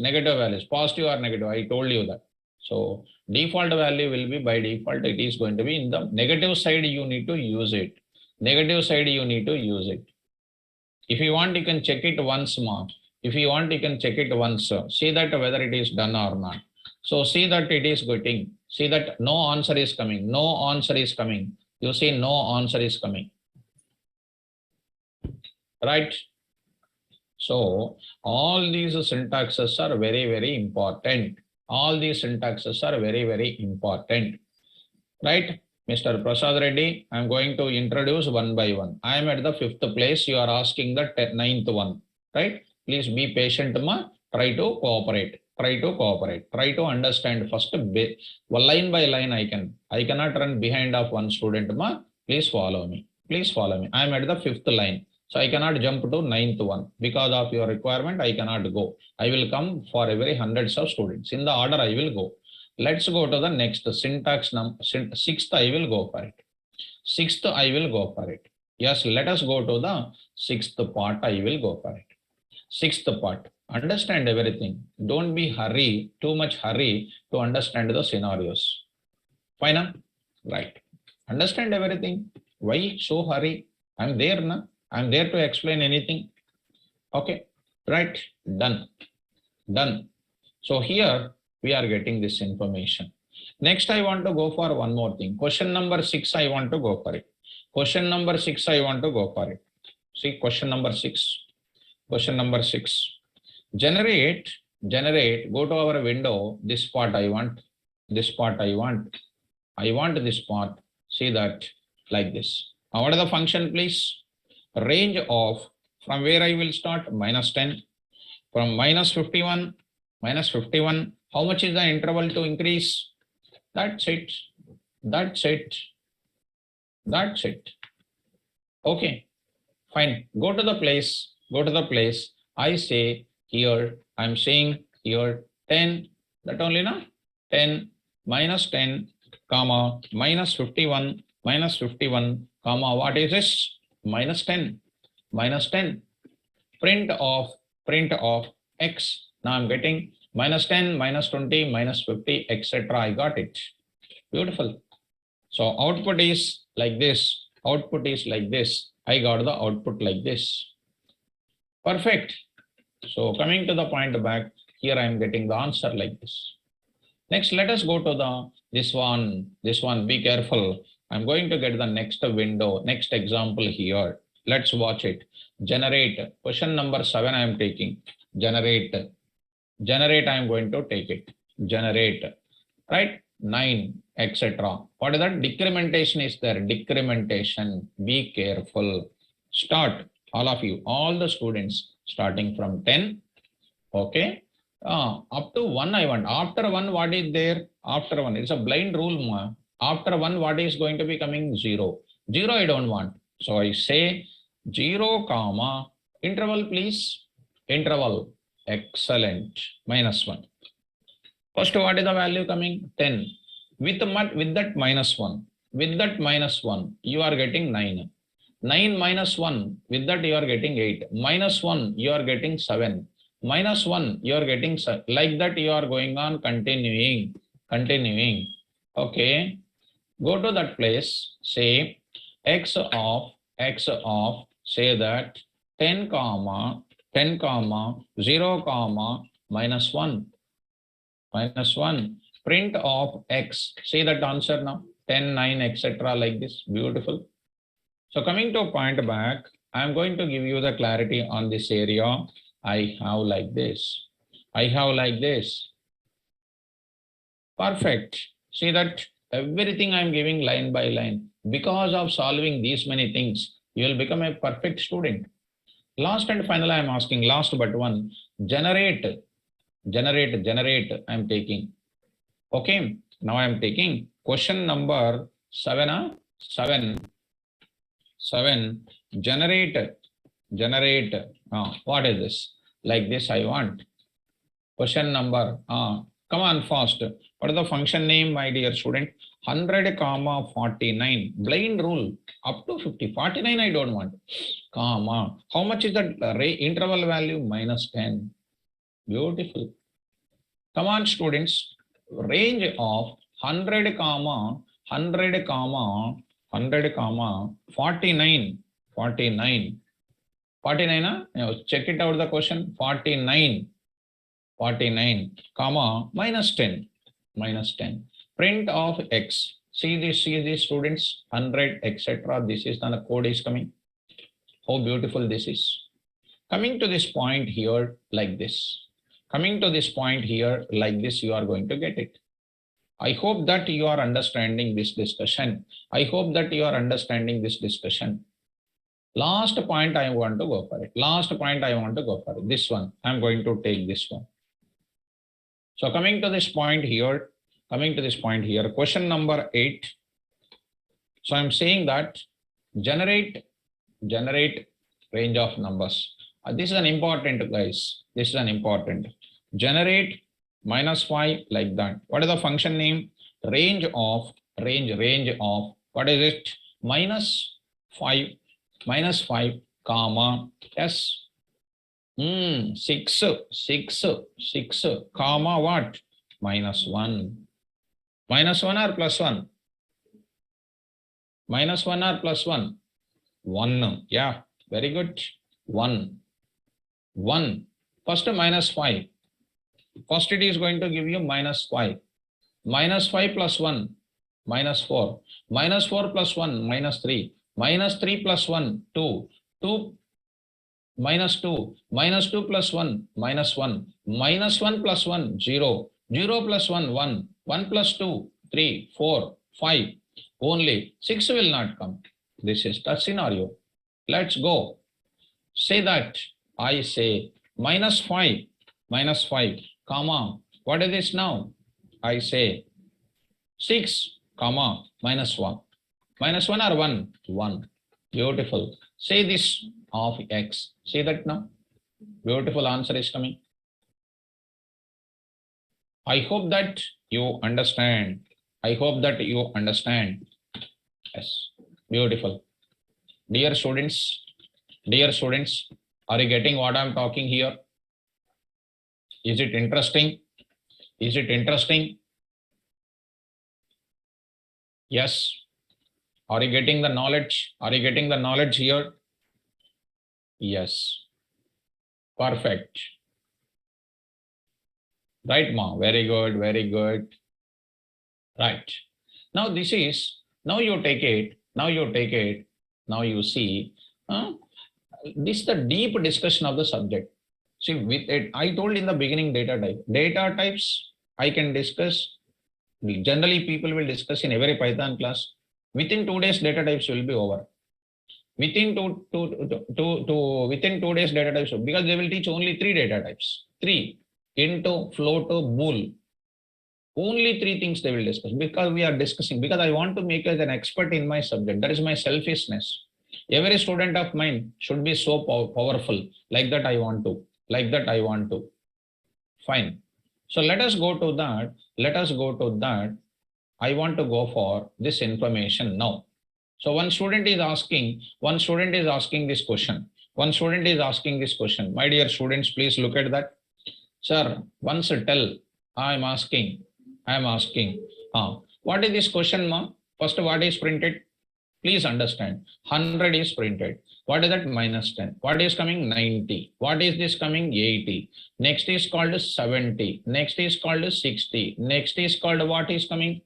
positive or negative. I told you that. So default value will be by default, it is going to be in the negative side, you need to use it. Negative side, you need to use it. If you want, you can check it once more. If you want, you can check it once. See that whether it is done or not. So see that it is getting. See that no answer is coming. No answer is coming. You see no answer is coming. Right? So all these syntaxes are very, very important. All these syntaxes are very, very important. Right? Mr. Prasad Reddy, I am going to introduce one by one. I am at the 5th place. You are asking the 9th one. Right? Please be patient, ma. Try to cooperate. Try to cooperate. Try to understand first. Line by line I cannot run behind of one student, ma. Please follow me. Please follow me. I am at the 5th line. So I cannot jump to 9th one. Because of your requirement, I cannot go. I will come for every hundreds of students. In the order I will go. Let's go to the next syntax number. 6th I will go for it. 6th I will go for it. Yes, let us go to the 6th part. I will go for it. 6th part. Understand everything. Don't be too much hurry to understand the scenarios. Fine? Right. Understand everything. Why so hurry? I'm there, na? I'm there to explain anything. Okay. Right. Done. Done. So here we are getting this information. Next, I want to go for one more thing. Question number 6, I want to go for it. Question number 6, I want to go for it. See, question number 6. Question number 6. Generate, go to our window. This part I want. This part I want. I want this part. See that like this. Now, what is the function, please? Range of, from where I will start? -10. From -51, -51. How much is the interval to increase? That's it. That's it. That's it. Okay. Fine. Go to the place. Go to the place. I say here, I'm saying here 10. That only, na? 10 -10, comma, -51, -51, comma, what is this? -10. -10. Print of X. Now I'm getting minus 10, minus 20, minus 50, etc. I got it. Beautiful. So output is like this. Output is like this. I got the output like this. Perfect. So coming to the point back, here I am getting the answer like this. Next, let us go to the this one. This one, be careful. I'm going to get the next window, next example here. Let's watch it. Generate. Question number 7 I am taking. Generate. Generate, I am going to take it. Generate. Right? 9, etc. What is that? Decrementation is there. Decrementation. Be careful. Start. All of you, all the students, starting from 10. Okay. Up to 1 I want. After 1, what is there? After 1, it's a blind rule. After 1, what is going to be coming? 0. 0 I don't want. So I say 0, comma, interval please. Interval. Excellent. Minus 1. First, what is the value coming? 10. With that minus 1. With that minus 1, you are getting 9. 9 minus 1, with that you are getting 8. Minus 1, you are getting 7. Minus 1, you are getting, like that you are going on continuing. Okay. Go to that place, say x of, say that 10 comma, 0 comma, minus 1. Print of x. See that answer now. 10, 9, etc. like this. Beautiful. So coming to a point back, I am going to give you the clarity on this area. I have like this. Perfect. See that everything I am giving line by line. Because of solving these many things, you will become a perfect student. Last and final, I am asking, last but one, generate. I am taking. Okay. Now I am taking question number 7. 7. Generate. What is this? Like this I want. Question number. Come on fast. What is the function name, my dear student? 100 comma 49. Blind rule. Up to 50. 49 I don't want. Comma. How much is that interval value? Minus 10. Beautiful. Come on, students. Range of 100 comma 49. 49. Check it out the question. 49, comma minus 10. Print of x. See this students. 100, etc. This is the code is coming. How beautiful this is. Coming to this point here like this. You are going to get it. I hope that you are understanding this discussion. Last point I want to go for it. This one. I'm going to take this one. So coming to this point here, question number 8. So I'm saying that generate range of numbers. This is an important, guys. Generate minus 5 like that. What is the function name? Range of, what is it? Minus 5, comma, s. 6, comma what? Minus 1. Minus 1 or plus 1? Minus 1 or plus 1? 1. Yeah, very good. 1. First minus 5. First it is going to give you minus 5. Minus 5 plus 1, minus 4. Minus 4 plus 1, minus 3. Minus 3 plus 1, 2. 2 minus 2. Minus 2 plus 1, minus 1. Minus 1 plus 1, 0. 0 plus 1, 1. 1 plus 2, 3, 4, 5. Only 6 will not come. This is the scenario. Let's go. Say that. I say minus 5, comma. What is this now? I say 6, comma, minus 1. Minus 1 or 1? 1. Beautiful. Say this of x. See that now? Beautiful answer is coming. I hope that you understand. Yes. Beautiful. Dear students, are you getting what I'm talking here? Is it interesting? Is it interesting? Yes. Are you getting the knowledge? Are you getting the knowledge here? Yes. Perfect. Right, ma. Very good. Very good. Right. Now this is, now you take it, now you take it, now you see, this is the deep discussion of the subject. See, with it, I told in the beginning data type. Data types I can discuss. Generally, people will discuss in every Python class. Within 2 days, data types will be over. Within within 2 days, data types, because they will teach only three data types. Three: into, float, bool. Only three things they will discuss, because we are discussing, because I want to make as an expert in my subject. That is my selfishness. Every student of mine should be so powerful. Like that I want to. Like that I want to. Fine. So let us go to that. Let us go to that. I want to go for this information now. So one student is asking this question. One student is asking this question. My dear students, please look at that. Sir, once tell, I am asking, what is this question, ma? First, what is printed? Please understand. 100 is printed. What is that? Minus 10. What is coming? 90. What is this coming? 80. Next is called 70. Next is called 60. Next is called what is coming?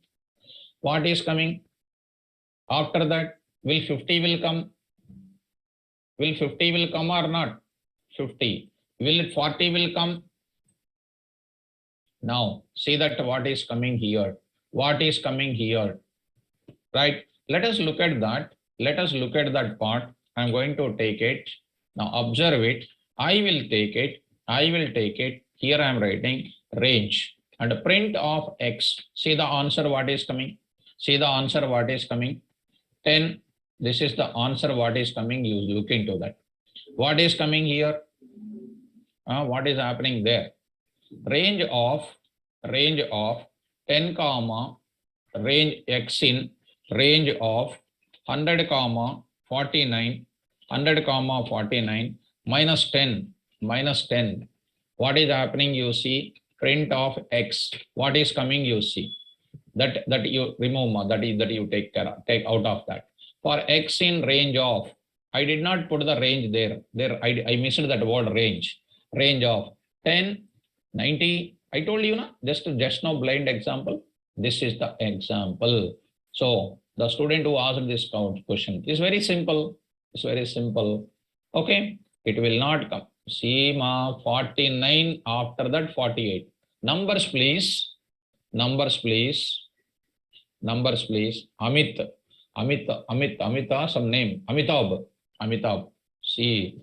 What is coming? After that, will 50 will come? Will 50 will come or not? 50. Will 40 will come? Now, see that what is coming here. What is coming here? Right? Let us look at that. Let us look at that part. I'm going to take it. Now observe it. I will take it. I will take it. Here I am writing range and print of X. See the answer what is coming. See the answer what is coming. 10. This is the answer what is coming. You look into that. What is coming here? What is happening there? Range of 10 comma range X in range of 100 comma 49 100 comma 49 minus 10. What is happening? You see print of X. What is coming? You see that you remove, that you take out of that. For X in range of, I did not put the range there. I missed that word range. Range of 10, 90. I told you, just now blind example. This is the example. So the student who asked this question is very simple. It's very simple. Okay. It will not come. See, 49 after that 48. Numbers, please. Numbers, please. Numbers, please. Amita, some name. Amitabh. See,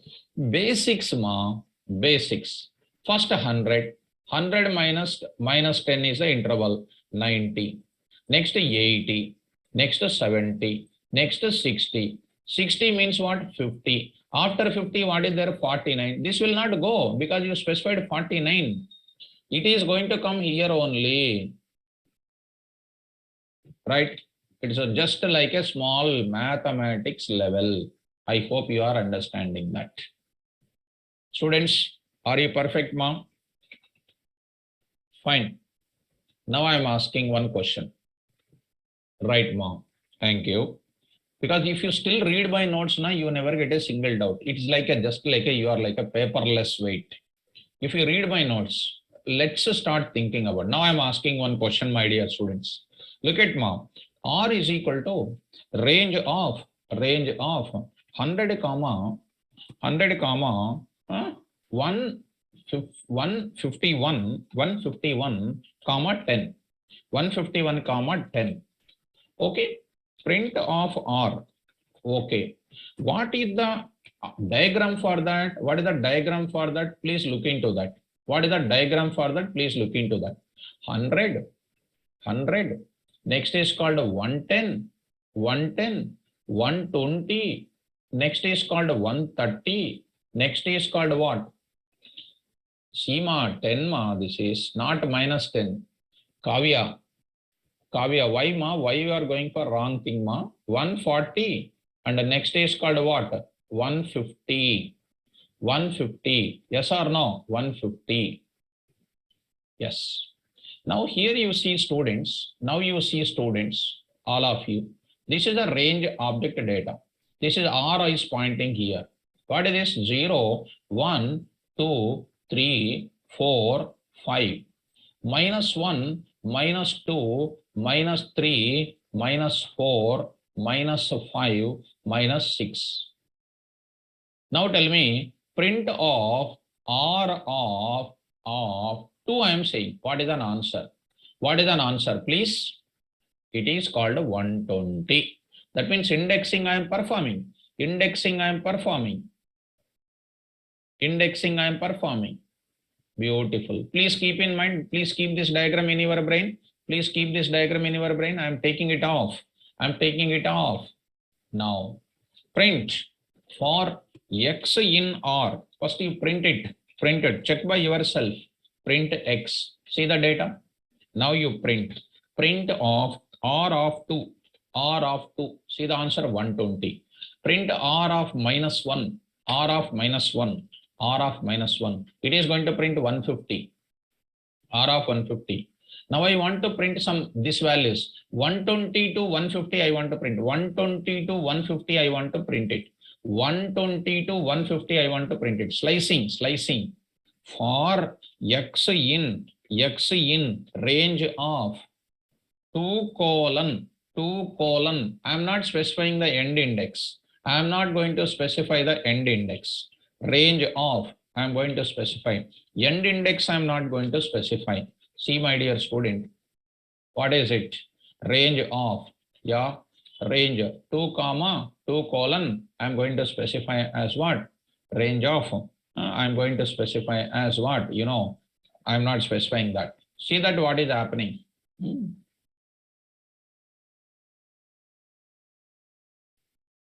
basics, basics. First 100. 100 minus 10 is the interval. 90. Next 80. Next 70. Next 60. 60 means what? 50. After 50, what is there? 49. This will not go because you specified 49. It is going to come here only. Right? It's just like a small mathematics level. I hope you are understanding that. Students, are you perfect, ma'am? Fine. Now I am asking one question. Right, ma'am. Thank you. Because if you still read my notes now, you never get a single doubt. It's like just like you are like a paperless weight. If you read my notes, let's start thinking about. Now I'm asking one question, my dear students. Look at ma'am. R is equal to range of 100 comma 151 comma 10. 151 comma 10. Okay. Print of R. Okay. What is the diagram for that? What is the diagram for that? Please look into that. What is the diagram for that? Please look into that. 100. Next is called 110. 120. Next is called 130. Next is called what? See, 10 this is not minus 10. Kavya, why why you are going for wrong thing 140 and the next is called what? 150. Yes or no? 150. Yes. Now here you see students. Now you see students, all of you. This is a range object data. This is R is pointing here. What is this? 0, 1, 2, 3, 4, 5. -1, -2, -3, -4, -5, -6. Now tell me, print of R of 2 I am saying. What is an answer? What is an answer, please? It is called 120. That means indexing I am performing. Indexing I am performing. Indexing I am performing. Beautiful. Please keep in mind, please keep this diagram in your brain. Please keep this diagram in your brain. I am taking it off. I am taking it off. Now, print for X in R. First you print it. Print it. Check by yourself. Print X. See the data. Now you print. Print of R of 2. R of 2. See the answer 120. Print R of -1. R of -1. R of -1. It is going to print 150. R of 150. Now I want to print some this values. 120 to 150 I want to print. 120 to 150 I want to print it. 120 to 150 I want to print it. Slicing. For X in range of 2 colon. I am not specifying the end index. I am not going to specify the end index. Range of, I am going to specify. End index I am not going to specify. See my dear student, what is it? Range of, yeah, range 2 comma 2 colon, I am going to specify as what? Range of, I am going to specify as what? You know, I am not specifying that. See that what is happening.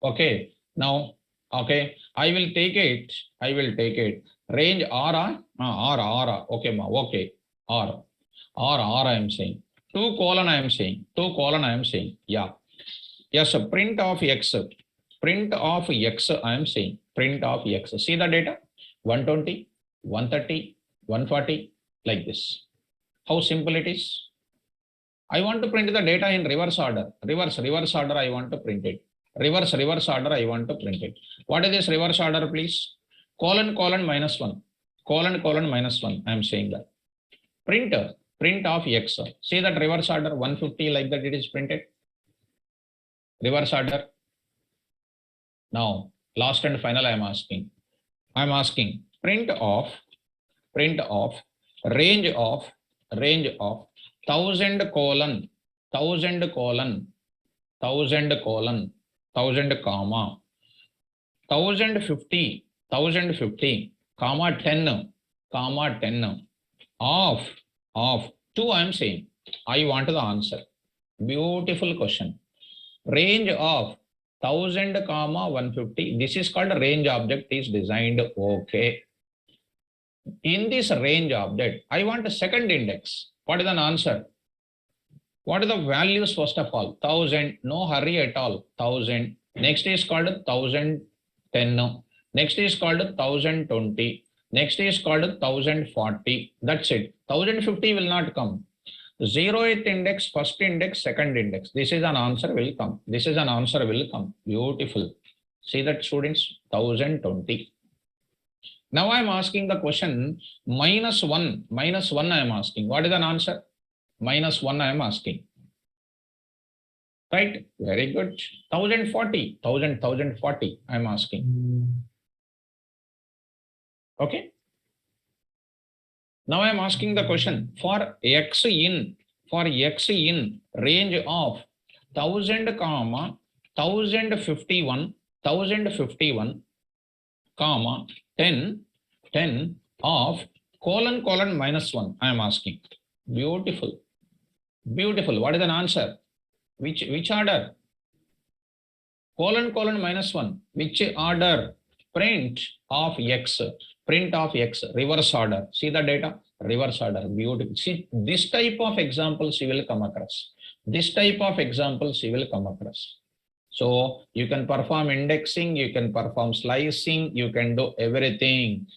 Okay, now, okay, I will take it. Range R, okay, ma, okay, R, I am saying. 2 colon I am saying. Yeah. Yes, print of X. Print of X I am saying. Print of X. See the data? 120, 130, 140, like this. How simple it is. I want to print the data in reverse order. Reverse order I want to print it. Reverse order I want to print it. What is this reverse order, please? Colon -1. Colon -1. I am saying that. Print of X. See that reverse order 150 like that it is printed. Reverse order. Now, last and final I am asking. Print of range of 1000 colon 1000 comma 1050 comma 10 of 2 I am saying. I want the answer. Beautiful question. Range of 1000 comma 150. This is called a range object is designed. Okay. In this range object, I want a second index. What is an answer? What are the values first of all? 1000. No hurry at all. 1000. Next is called 1010. Next is called 1020. Next is called 1040. That's it. 1050 will not come. 0th index, first index, second index. This is an answer will come. Beautiful. See that, students? 1020. Now I am asking the question -1. I am asking. What is an answer? -1 I am asking. Right? Very good. 1040. I am asking. Okay. Now I am asking the question for X in range of 1000 comma 1051 comma 10 of colon -1. I am asking. Beautiful. What is an answer? Which order? Colon -1. Which order? Print of X. Reverse order. See the data? Reverse order. Beautiful. See, this type of examples you will come across. So you can perform indexing, you can perform slicing, you can do everything.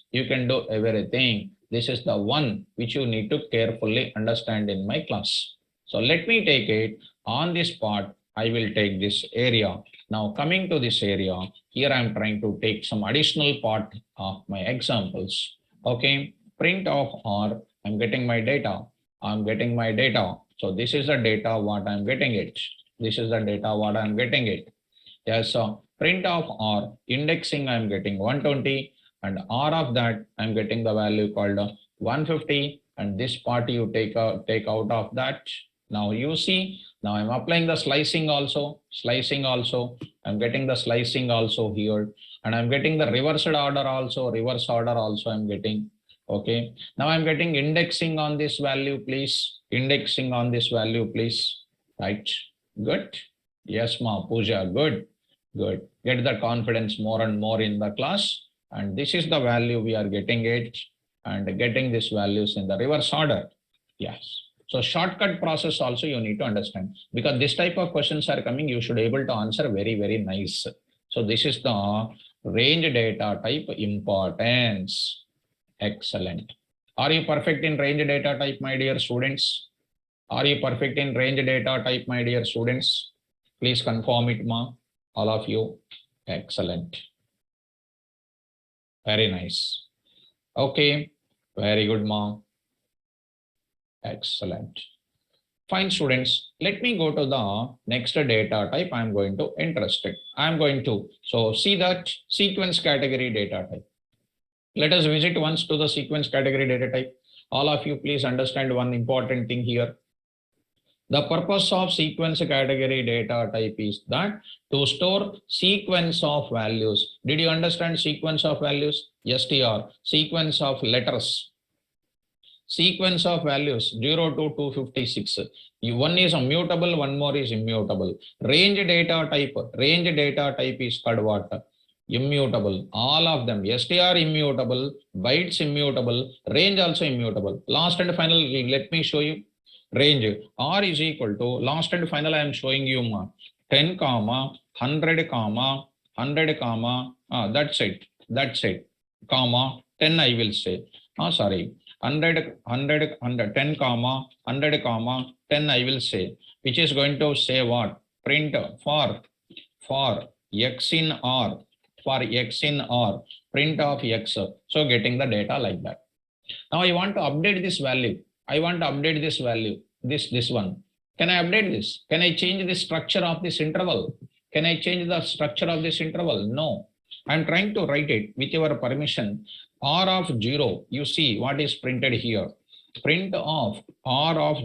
This is the one which you need to carefully understand in my class. So let me take it on this part. I will take this area. Now coming to this area, here I am trying to take some additional part of my examples. Okay, print of R, I'm getting my data. I'm getting my data. So this is the data what I'm getting it. This is the data what I'm getting it. Yes, so print of R, indexing I'm getting 120, and R of that I'm getting the value called 150, and this part you take out of that. Now you see, now I'm applying the slicing also, I'm getting the slicing also here, and I'm getting the reversed order also, I'm getting. Okay, now I'm getting indexing on this value, please. Indexing on this value, please. Right, good. Yes, ma, Pooja, good. Good. Get the confidence more and more in the class. And this is the value we are getting it, and getting these values in the reverse order. Yes. So shortcut process also you need to understand, because this type of questions are coming, you should able to answer very, very nice. So this is the range data type importance. Excellent. Are you perfect in range data type, my dear students? Are you perfect in range data type, my dear students? Please confirm it, ma. All of you. Excellent. Very nice. Okay. Very good, ma. Excellent. Fine, students. Let me go to the next data type. I'm going to interested. I'm going to, so see that sequence category data type. Let us visit once to the sequence category data type. All of you, please understand one important thing here. The purpose of sequence category data type is that to store sequence of values. Did you understand sequence of values? STR, sequence of letters. Sequence of values 0 to 256. One is immutable, one more is immutable. Range data type is called what? Immutable. All of them. STR immutable, bytes immutable, range also immutable. Last and final, let me show you. Range R is equal to, last and final I am showing you 10 comma 100 comma 100 comma that's it comma 10 I will say 100 10 comma 100 comma 10 I will say, which is going to say what? Print for x in R, print of x. So getting the data like that. Now I want to update this value. This one. Can I update this? Can I change the structure of this interval? No. I'm trying to write it with your permission. R of 0, you see what is printed here. Print of R of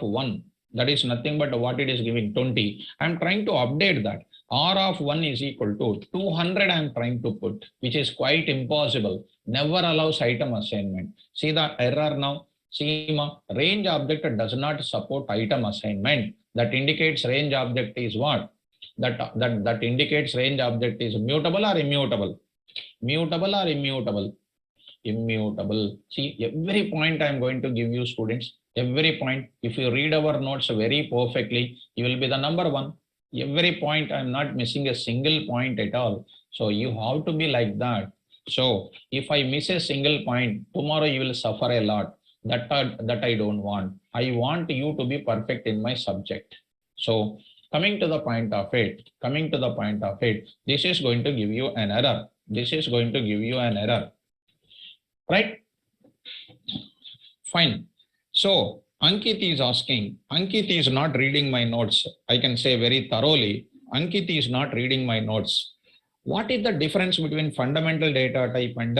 1. That is nothing but what it is giving 20. I'm trying to update that. R of 1 is equal to 200 I'm trying to put, which is quite impossible. Never allows item assignment. See the error now. See, range object does not support item assignment. That indicates range object is what? That indicates range object is mutable or immutable. Immutable. See, every point I'm going to give you, students. Every point. If you read our notes very perfectly, you will be the number one. Every point I'm not missing a single point at all. So you have to be like that. So if I miss a single point, tomorrow you will suffer a lot. That I don't want. I want you to be perfect in my subject. So coming to the point of it, this is going to give you an error. Right? Fine. So Ankit is asking, Ankit is not reading my notes. I can say very thoroughly, Ankit is not reading my notes. What is the difference between fundamental data type and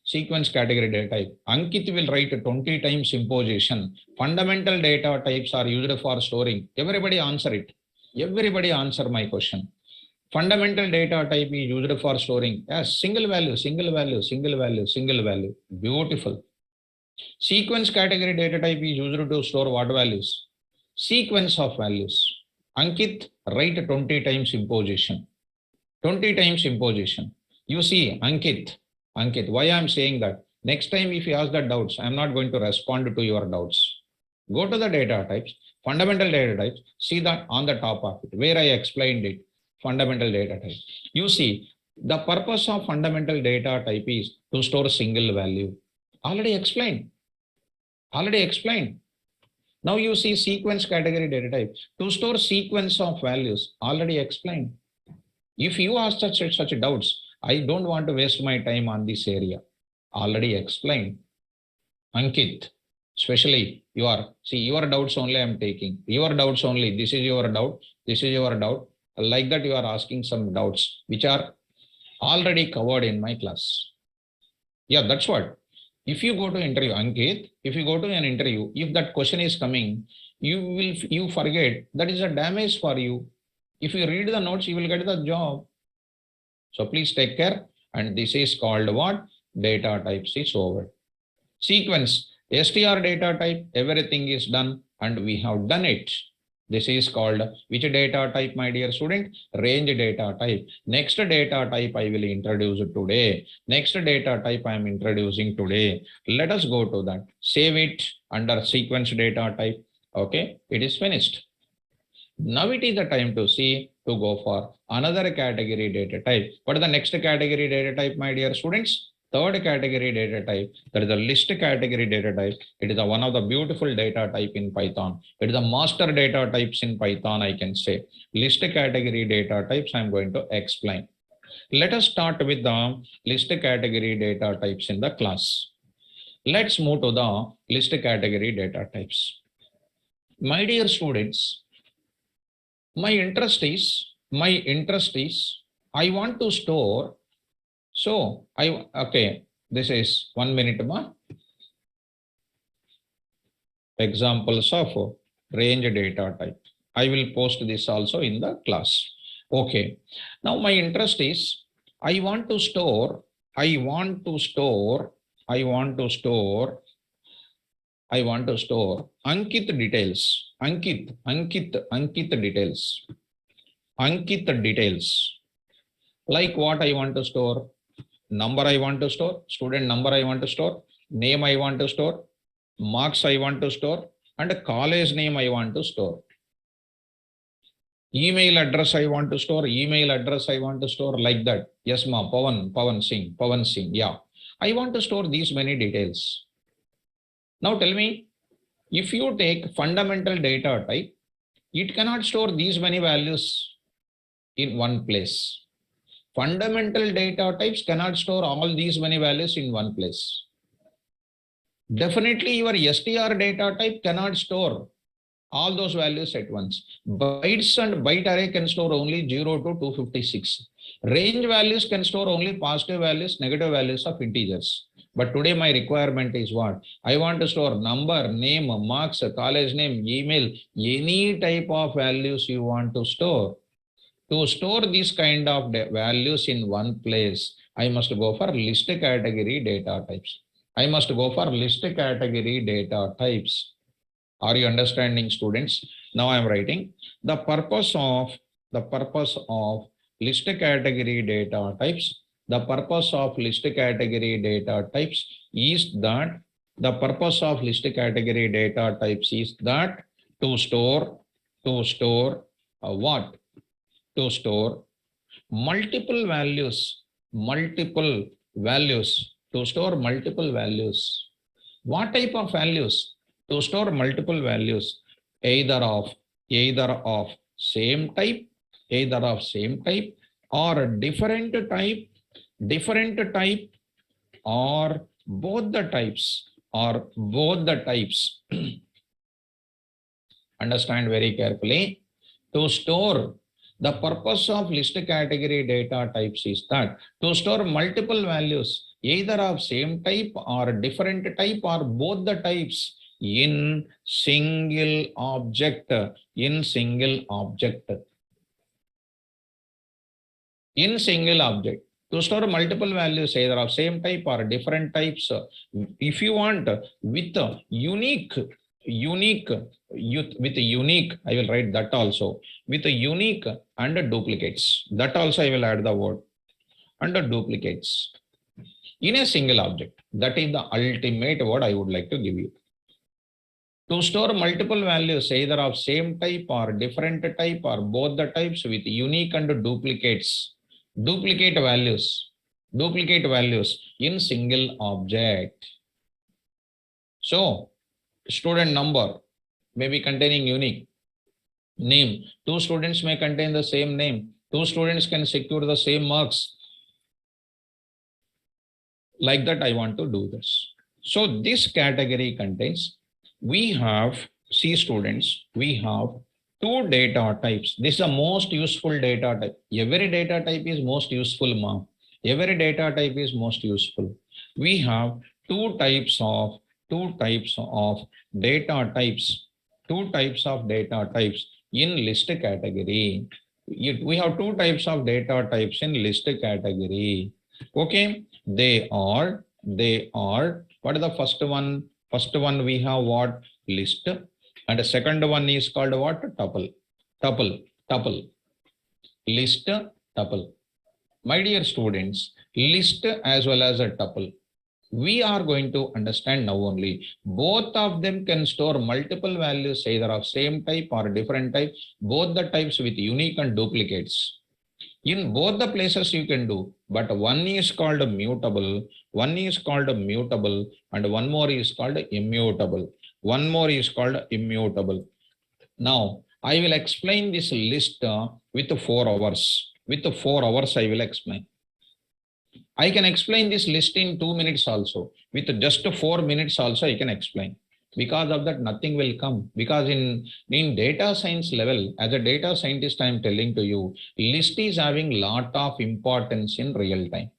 sequence category data type? Ankit will write 20 times imposition. Fundamental data types are used for storing. Everybody answer it. Everybody answer my question. Fundamental data type is used for storing. Yes, single value. Beautiful. Sequence category data type is used to store what values? Sequence of values. Ankit, write 20 times imposition. 20 times imposition. You see, Ankit, why I'm saying that? Next time if you ask the doubts, I'm not going to respond to your doubts. Go to the data types, fundamental data types, see that on the top of it, where I explained it, fundamental data type. You see, The purpose of fundamental data type is to store single value. Already explained. Already explained. Now you see sequence category data type to store sequence of values. Already explained. If you ask such doubts, I don't want to waste my time on this area. Already explained. Ankit, especially your doubts only I'm taking. Your doubts only. This is your doubt. This is your doubt. Like that, you are asking some doubts which are already covered in my class. Yeah, that's what. If you go to interview, Ankit, if you go to an interview, if that question is coming, you forget, that is a damage for you. If you read the notes, you will get the job. So please take care. And this is called what? Data types is over. Sequence, str data type, everything is done and we have done it. This is called which data type, my dear student? Range data type. Next data type I will introduce today. Next data type I am introducing today. Let us go to that. Save it under sequence data type. Okay, it is finished. Now it is the time to see to go for another category data type. What is the next category data type, my dear students? Third category data type, that is the list category data type. It is one of the beautiful data type in Python. It is the master data types in Python, I can say. List category data types I am going to explain. Let us start with the list category data types in the class. Let's move to the list category data types. My dear students, my interest is I want to store. So okay, this is 1 minute ma. Examples of range data type. I will post this also in the class. Okay. Now my interest is I want to store Ankit details. Ankit details. Like what I want to store? Number I want to store, student number I want to store, name I want to store, marks I want to store, and a college name I want to store. Email address I want to store, like that. Yes, ma, Pavan Singh, yeah. I want to store these many details. Now tell me, if you take fundamental data type, it cannot store these many values in one place. Fundamental data types cannot store all these many values in one place. Definitely your str data type cannot store all those values at once. Bytes and byte array can store only 0 to 256. Range values can store only positive values, negative values of integers. But today my requirement is what? I want to store number, name, marks, college name, email, any type of values you want to store. To store these kind of values in one place, I must go for list category data types. I must go for list category data types. Are you understanding, students? Now I am writing the purpose of list category data types. The purpose of list category data types is that to store what? To store multiple values, to store multiple values. What type of values? To store multiple values, either of same type, or different type, or both the types, Understand very carefully. To store, the purpose of list category data types is that to store multiple values, either of same type or different type or both the types in single object. In single object. To store multiple values either of same type or different types, if you want, with unique, I will write that also, with a unique and duplicates. That also I will add the word under duplicates in a single object. That is the ultimate word I would like to give you. To store multiple values either of same type or different type or both the types with unique and duplicates duplicate values in single object. So student number may be containing unique name. Two students may contain the same name. Two students can secure the same marks. Like that, I want to do this. So this category contains, we have C students, we have two data types. This is the most useful data type. Every data type is most useful, ma'am. Every data type is most useful. We have two types of data types, in list category. We have two types of data types in list category. Okay, they are what is the first one? First one we have what? List, and the second one is called what? Tuple. List, tuple. My dear students, list as well as a tuple, we are going to understand now only. Both of them can store multiple values, either of same type or different type, both the types with unique and duplicates. In both the places you can do, but one is called mutable, and one more is called immutable. Now, I will explain this list with 4 hours. With 4 hours, I will explain. I can explain this list in 2 minutes also. With just 4 minutes also, I can explain. Because of that, nothing will come. Because in data science level, as a data scientist, I am telling to you, list is having lot of importance in real time.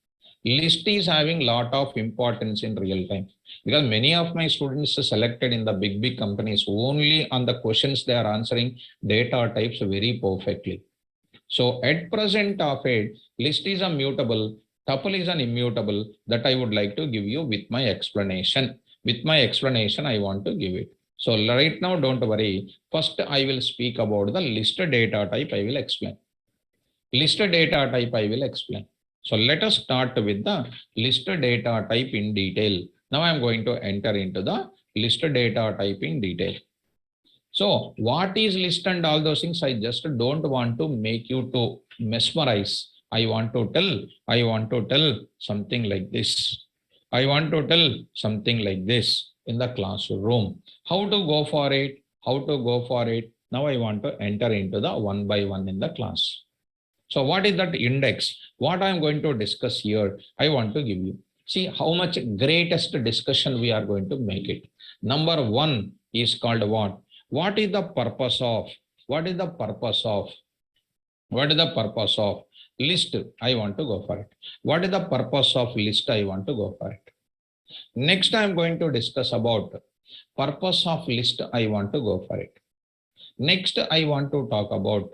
List is having lot of importance in real time. Because many of my students are selected in the big companies only on the questions they are answering data types very perfectly. So at present of it, list is a mutable, tuple is an immutable, that I would like to give you with my explanation. I want to give it. So right now, don't worry. First, I will speak about the list data type. I will explain. So let us start with the list data type in detail. Now I'm going to enter into the list data type in detail. So what is list and all those things, I just don't want to make you to mesmerize. I want to tell something like this. In the classroom. How to go for it? Now I want to enter into the one by one in the class. So what is that index? What I'm going to discuss here, I want to give you. See how much greatest discussion we are going to make it. Number one is called what? What is the purpose of list? I want to go for it. What is the purpose of list? I want to go for it. Next, I am going to discuss about purpose of list. I want to go for it. Next, I want to talk about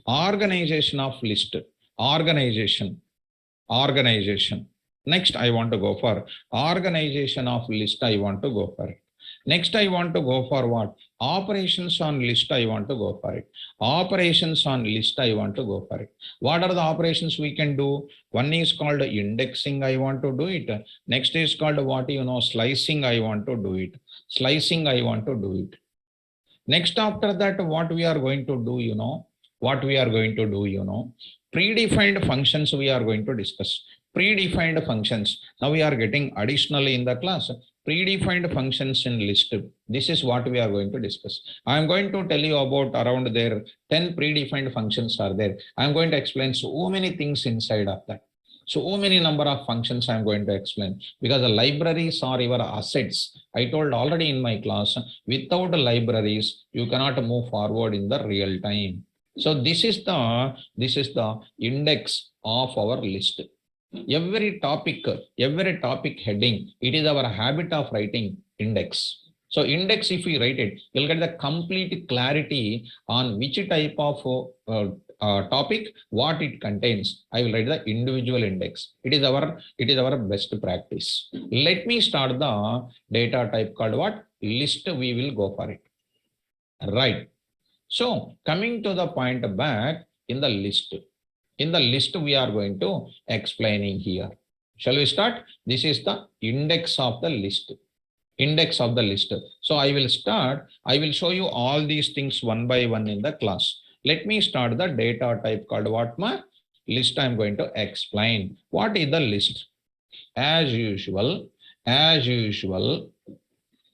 organization of list. Organization. Next, I want to go for organization of list. I want to go for it. Next, I want to go for what? Operations on list. I want to go for it. Operations on list. I want to go for it. What are the operations we can do? One is called indexing. I want to do it. Next is called what? Slicing. I want to do it. Next, after that, what we are going to do? Predefined functions we are going to discuss. Predefined functions. Now we are getting additionally in the class. Predefined functions in list. This is what we are going to discuss. I am going to tell you about around there 10 predefined functions are there. I am going to explain so many things inside of that. So many number of functions I am going to explain, because the libraries are your assets. I told already in my class, without libraries, you cannot move forward in the real time. So this is the index of our list. Every topic heading, it is our habit of writing index. So index, if we write it, you'll get the complete clarity on which type of topic, what it contains. I will write the individual index. It is our best practice. Let me start the data type called what? List. We will go for it. Right. So coming to the point back in the list. In the list, we are going to explaining here. Shall we start? This is the index of the list. So I will start. I will show you all these things one by one in the class. Let me start the data type called what? list I'm going to explain. What is the list? As usual,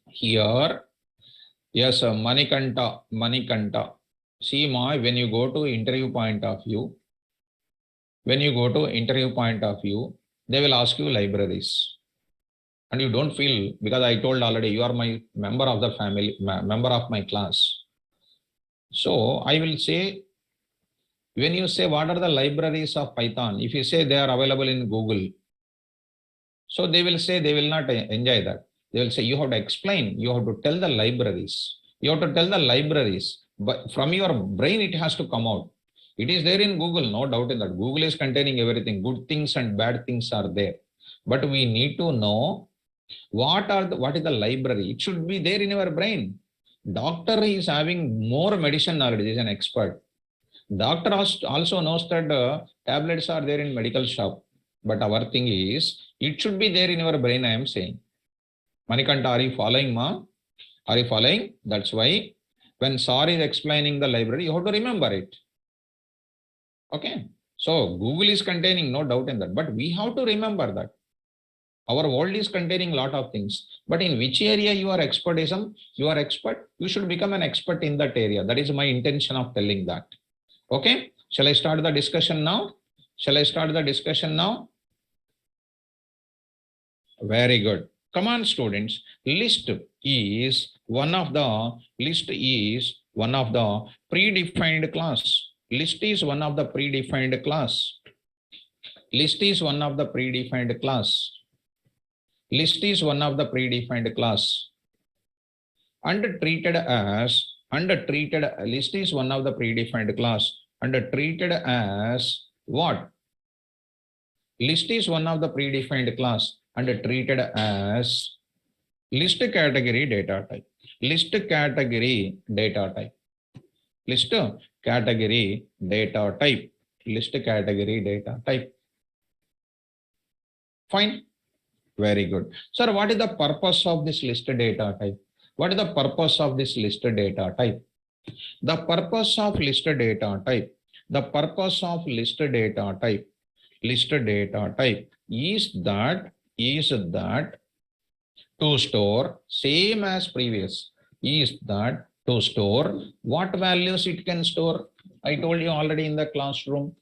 here, yes, Manikanta. See, Ma, when you go to interview point of view, they will ask you libraries. And you don't feel, because I told already, you are my member of the family, member of my class. So I will say, when you say what are the libraries of Python, if you say they are available in Google, so they will say they will not enjoy that. They will say you have to explain, you have to tell the libraries. You have to tell the libraries, but from your brain it has to come out. It is there in Google, no doubt in that. Google is containing everything. Good things and bad things are there. But we need to know what is the library. It should be there in your brain. Doctor is having more medicine knowledge, is an expert. Doctor also knows that tablets are there in medical shop. But our thing is, it should be there in your brain, I am saying. Manikanta, are you following, Ma? Are you following? That's why when Sir is explaining the library, you have to remember it. Okay. So Google is containing, no doubt in that. But we have to remember that. Our world is containing a lot of things. But in which area you are expertism, you are expert, you should become an expert in that area. That is my intention of telling that. Okay. Shall I start the discussion now? Very good. Come on, students. List is one of the predefined class. List is one of the predefined class. List is one of the predefined class. List is one of the predefined class. Treated as list is one of the predefined class and treated as what? List is one of the predefined class and treated as list category data type. List category data type. List category data type. List category data type. Fine. Very good. Sir, what is the purpose of this list data type? What is the purpose of this list data type? The purpose of list data type. The purpose of list data type. List data type is that to store same as previous. Is that to store what values it can store? I told you already in the classroom.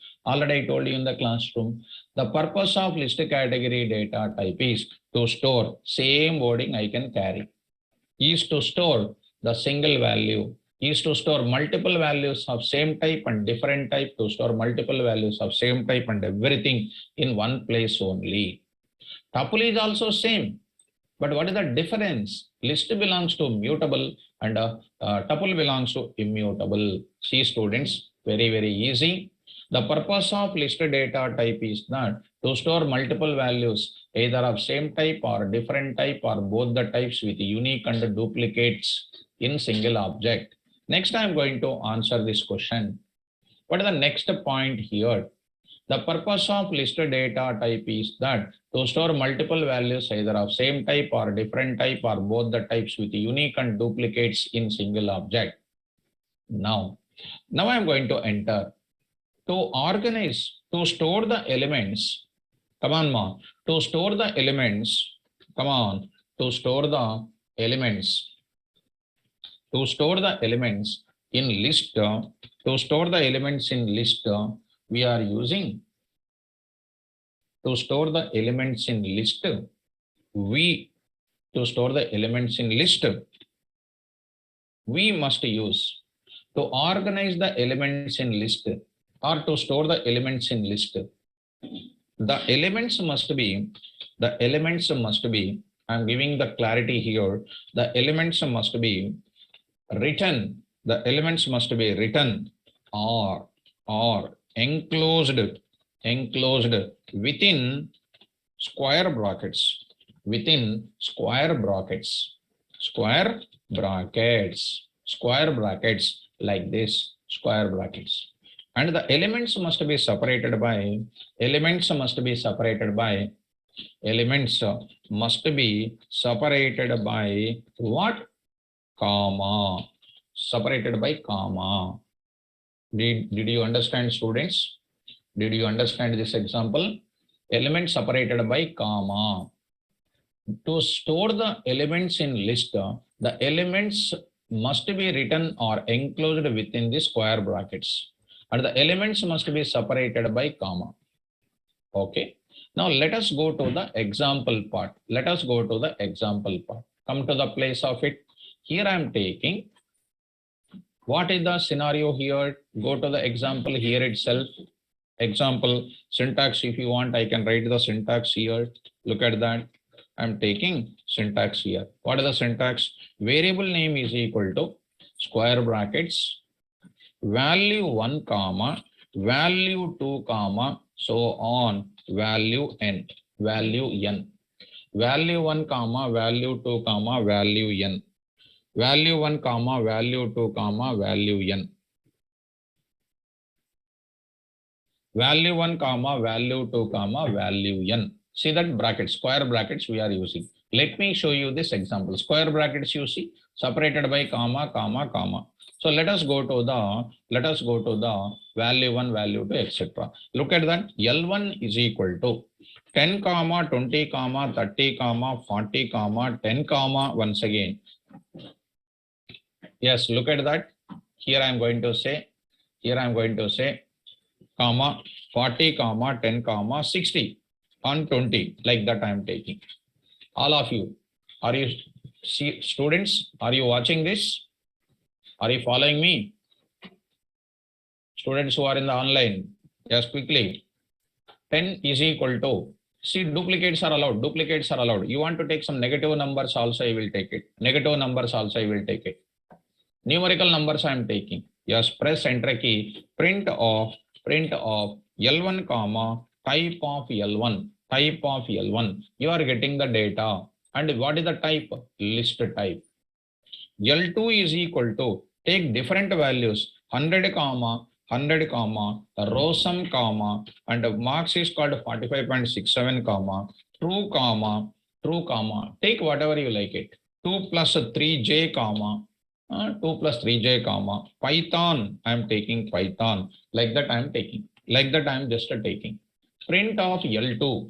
The purpose of list category data type is to store same wording I can carry. Is to store the single value. Is to store multiple values of same type and different type, to store multiple values of same type and everything in one place only. Tuple is also same. But what is the difference? List belongs to mutable and tuple belongs to immutable. See, students, very, very easy. The purpose of list data type is that to store multiple values either of same type or different type or both the types with unique and duplicates in single object. Next, I am going to answer this question. What is the next point here? The purpose of list data type is that to store multiple values either of same type or different type or both the types with unique and duplicates in single object. Now I am going to enter to organize, to store the elements. Come on, Ma. To store the elements. Come on. To store the elements. To store the elements in list. To store the elements in list, we are using. To store the elements in list, to store the elements in list, we must use to organize the elements in list or to store the elements in list. The elements must be, I'm giving the clarity here. The elements must be written. The elements must be written or enclosed within square brackets. Within square brackets. Square brackets like this. Square brackets. And the elements must be separated by what? Comma. Separated by comma. Did you understand, students? Did you understand this example? Element separated by comma. To store the elements in list, the elements must be written or enclosed within the square brackets, and the elements must be separated by comma. Okay. Now let us go to the example part. Let us go to the example part. Come to the place of it. Here I am taking. What is the scenario here? Go to the example here itself. Example syntax. If you want, I can write the syntax here. Look at that. I'm taking syntax here. What is the syntax? Variable name is equal to square brackets, value 1 comma, value 2 comma, so on, value n, value n, value 1 comma, value 2 comma, value n, value 1 comma, value 2 comma, value n, value 1 comma, value 2 comma, value n. See that brackets, square brackets we are using. Let me show you this example. Square brackets you see separated by comma, comma, comma. So let us go to the value 1, value 2, etc. Look at that. L1 is equal to 10 comma, 20 comma, 30 comma, 40 comma, 10 comma. Once again, yes, look at that. Here I am going to say comma 40 comma 10 comma 60 on 20, like that I am taking. All of you, are you students, are you watching this? Are you following me? Students who are in the online, just quickly. 10 is equal to, see, duplicates are allowed. You want to take some negative numbers also, I will take it. Negative numbers also, I will take it. Numerical numbers I am taking. Yes, press enter key, print of L1 comma type of L1. You are getting the data. And what is the type? List type. L2 is equal to, take different values, 100 comma, the row sum comma, and the marks is called 45.67 comma, true comma, take whatever you like it. 2 plus 3j comma, 2 plus 3j comma, Python, I am taking Python, like that I am taking, like that I am just taking. Print of L2,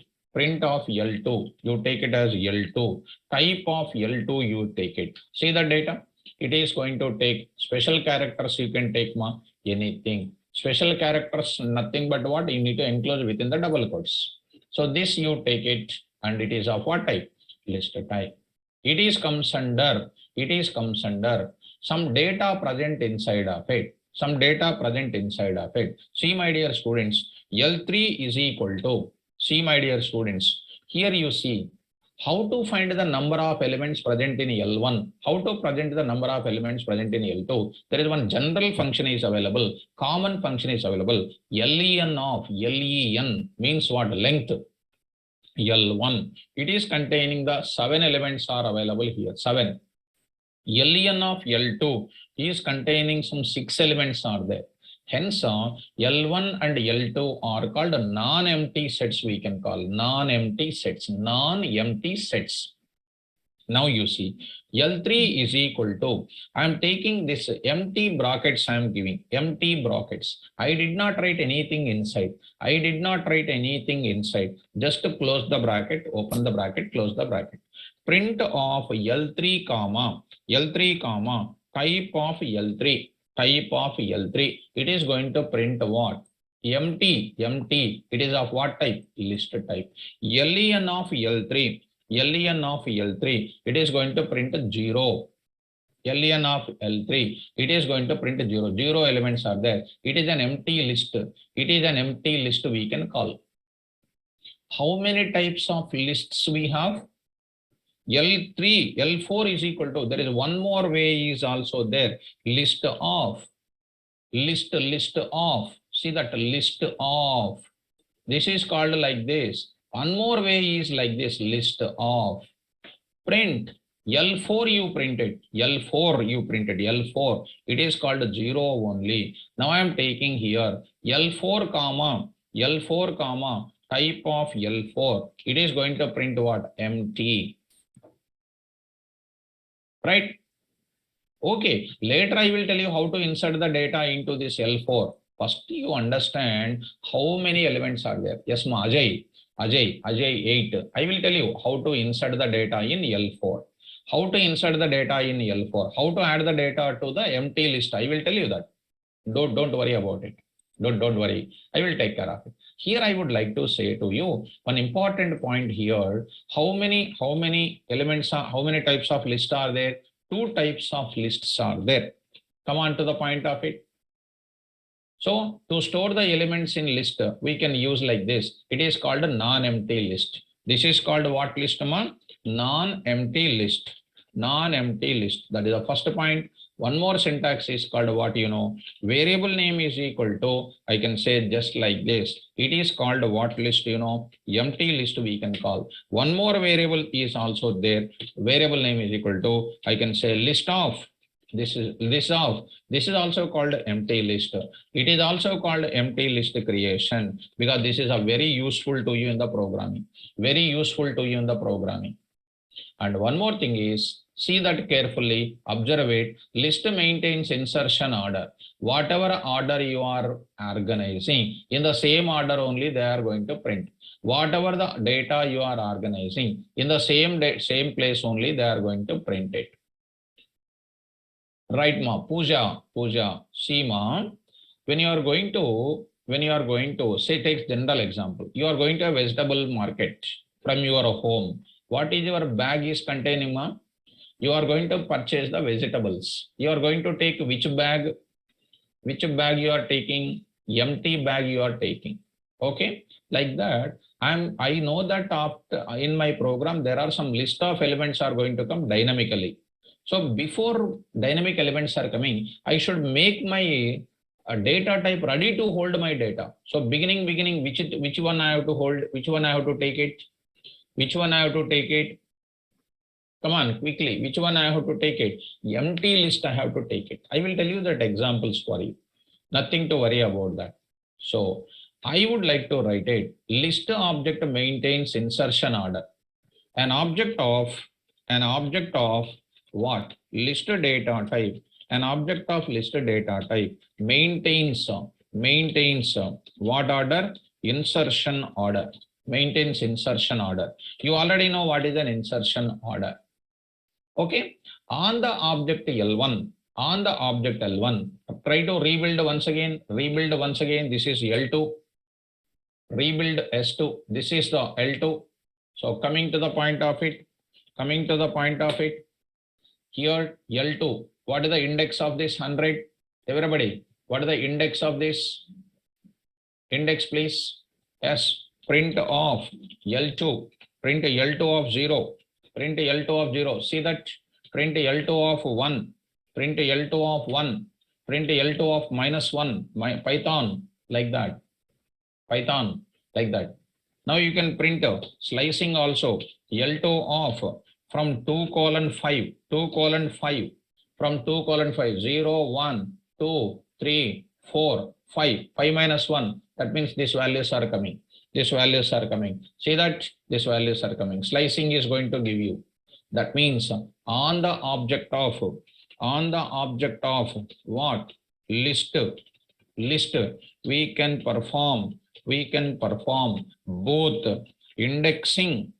you take it as L2, type of L2 you take it. See the data? It is going to take special characters, you can take anything. Special characters, nothing but what? You need to enclose within the double quotes. So this you take it, and it is of what type? List type. It comes under some data present inside of it. See, my dear students, L3 is equal to, see, my dear students, here you see how to find the number of elements present in L1, how to present the number of elements present in L2. There is one general function is available, common function is available. Len means what? Length. L1, it is containing the 7 elements are available here, 7. Len of L2 is containing some 6 elements are there. Hence, L1 and L2 are called non-empty sets, we can call non-empty sets. Now you see, L3 is equal to, I am taking this empty brackets, I am giving empty brackets. I did not write anything inside. Just to close the bracket, open the bracket, close the bracket. Print of L3 comma, type of L3. It is going to print what? Empty. It is of what type? List type. Len of L3. It is going to print 0. Len of L3. It is going to print 0. 0 elements are there. It is an empty list. We can call. How many types of lists we have? L3, L4 is equal to, there is one more way is also there. List of. See that, list of. This is called like this. One more way is like this, list of. Print. L4 you printed. L4. It is called 0 only. Now I am taking here L4 comma, type of L4. It is going to print what? Empty. Right? Okay, later I will tell you how to insert the data into this L4. First, you understand how many elements are there. Yes, ma, Ajay 8. I will tell you how to insert the data in L4. How to insert the data in L4. How to add the data to the empty list. I will tell you that. Don't worry about it. Don't worry. I will take care of it. Here I would like to say to you one important point here. How many elements are, how many types of lists are there? Two types of lists are there. Come on to the point of it. So to store the elements in list, we can use like this. It is called a non-empty list. This is called what list, ma? Non-empty list. Non-empty list. That is the first point. One more syntax is called what, variable name is equal to, I can say just like this. It is called what list, empty list we can call. One more variable is also there. Variable name is equal to, I can say list of. This is also called empty list. It is also called empty list creation because this is a very useful to you in the programming. Very useful to you in the programming. And one more thing is, see that carefully, observe it. List maintains insertion order. Whatever order you are organizing, in the same order only they are going to print. Whatever the data you are organizing, in the same place only they are going to print it. Right, ma. Puja. See, ma, when you are going to say, take general example, you are going to a vegetable market from your home. What is your bag is containing, ma? You are going to purchase the vegetables. You are going to take which bag? Which bag you are taking? Empty bag you are taking. Okay, like that. I know that after in my program there are some list of elements are going to come dynamically. So before dynamic elements are coming, I should make my data type ready to hold my data. So beginning, which one I have to hold, which one I have to take it, which one I have to take it. Come on, quickly, which one I have to take it? Empty list I have to take it. I will tell you that examples for you. Nothing to worry about that. So I would like to write it. List object maintains insertion order. An object of what? List data type. An object of list data type maintains what order? Insertion order. Maintains insertion order. You already know what is an insertion order. Okay. On the object L1, try to rebuild once again. This is L2. Rebuild S2. This is the L2. So coming to the point of it, here L2. What is the index of this 100? Everybody, what is the index of this? Index, please. Yes, print of L2. Print L2 of 0. Print L2 of 0. See that? Print L2 of 1. Print L2 of 1. Print L2 of -1. Python, like that. Python, like that. Now you can print slicing also. L2 of from 2:5. From 2:5. 0, 1, 2, 3, 4, 5. 5 minus 1. That means these values are coming. See that? These values are coming. Slicing is going to give you. That means on the object of what? List. We can perform both indexing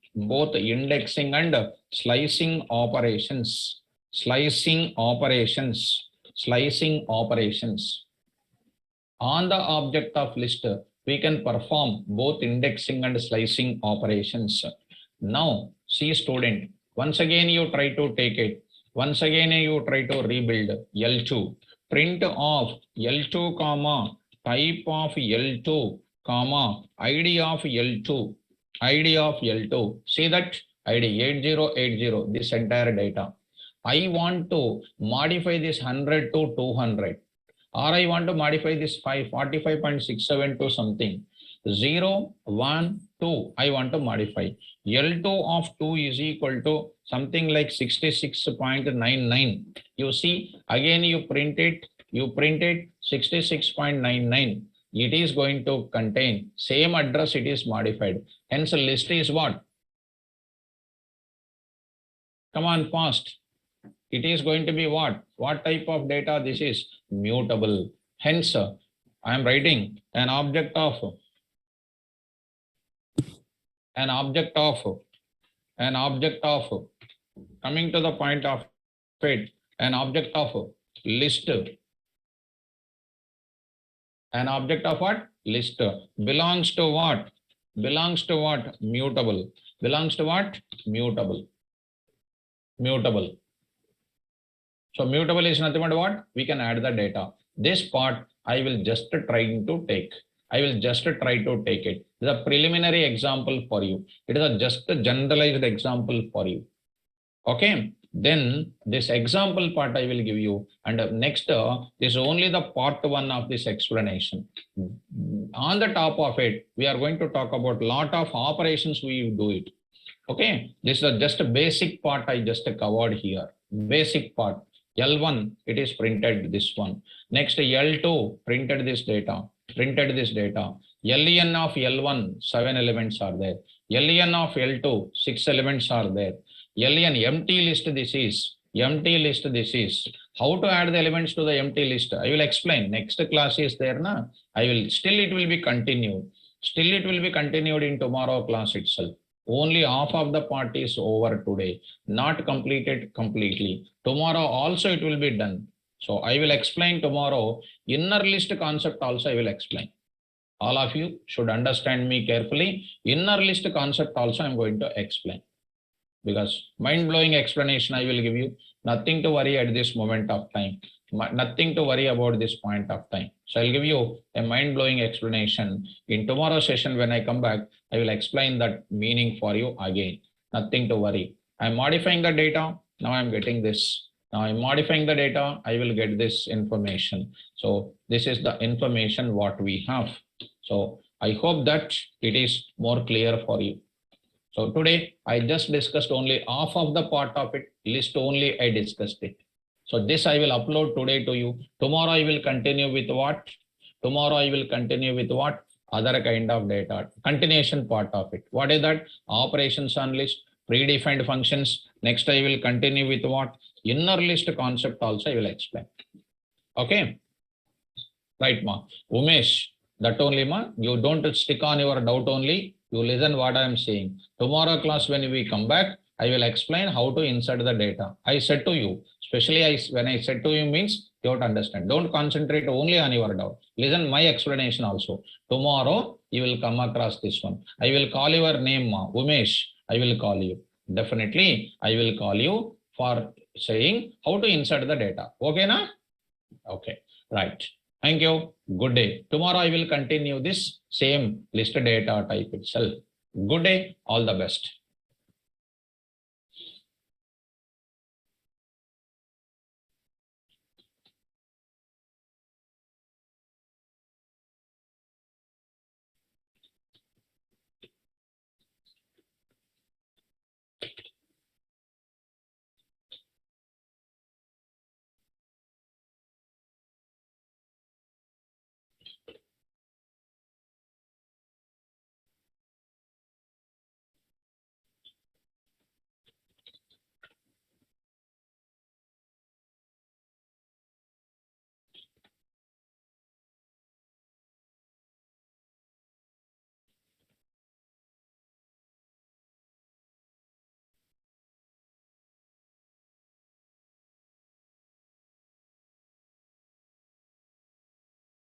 and slicing operations. On the object of list, we can perform both indexing and slicing operations. Now, see student, once again you try to take it. Once again you try to rebuild L2. Print of L2, comma, type of L2, comma, ID of L2. See that? ID 8080, this entire data. I want to modify this 100 to 200. Or I want to modify this 45.67 to something. 0, 1, 2, I want to modify. L2 of 2 is equal to something like 66.99. You see, again you print it 66.99. It is going to contain same address, it is modified. Hence list is what? Come on, fast. It is going to be what? What type of data this is? Mutable. Hence, I am writing an object of coming to the point of it, an object of list. An object of what? List. Belongs to what? Belongs to what? Mutable. Belongs to what? Mutable. Mutable. So mutable is nothing but what? We can add the data. This part I will just try to take. I will just try to take it. It is a preliminary example for you. It is a just a generalized example for you. Okay. Then this example part I will give you. And next, this is only the part one of this explanation. On the top of it, we are going to talk about lot of operations we do it. Okay. This is just a basic part I just covered here. Basic part. L1, it is printed this one. Next, L2 printed this data. LN of L1, 7 elements are there. LN of L2, 6 elements are there. LN empty list this is. How to add the elements to the empty list? I will explain. Next class is there, na? It will be continued. In tomorrow class itself. Only half of the part is over today, not completed completely. Tomorrow also it will be done. So I will explain tomorrow. Inner list concept also I will explain. All of you should understand me carefully. Inner list concept also I am going to explain. Because mind-blowing explanation I will give you. Nothing to worry at this moment of time. Nothing to worry about this point of time. So I'll give you a mind-blowing explanation. In tomorrow's session, when I come back, I will explain that meaning for you again. Nothing to worry. I'm modifying the data. Now I'm getting this. Now I'm modifying the data. I will get this information. So this is the information what we have. So I hope that it is more clear for you. So today I just discussed only half of the part of it. List only I discussed it. So this I will upload today to you. Tomorrow I will continue with what? Other kind of data. Continuation part of it. What is that? Operations on list, predefined functions. Next I will continue with what? Inner list concept also I will explain. Okay. Right, ma. Umesh, that only, ma. You don't stick on your doubt only. You listen what I am saying. Tomorrow class when we come back, I will explain how to insert the data. I said to you, especially when I said to you means you have to understand. Don't concentrate only on your doubt. Listen my explanation also. Tomorrow you will come across this one. I will call your name, ma. Umesh. I will call you. Definitely, I will call you for saying how to insert the data. Okay, na? Okay, right. Thank you. Good day. Tomorrow I will continue this same list data type itself. Good day. All the best.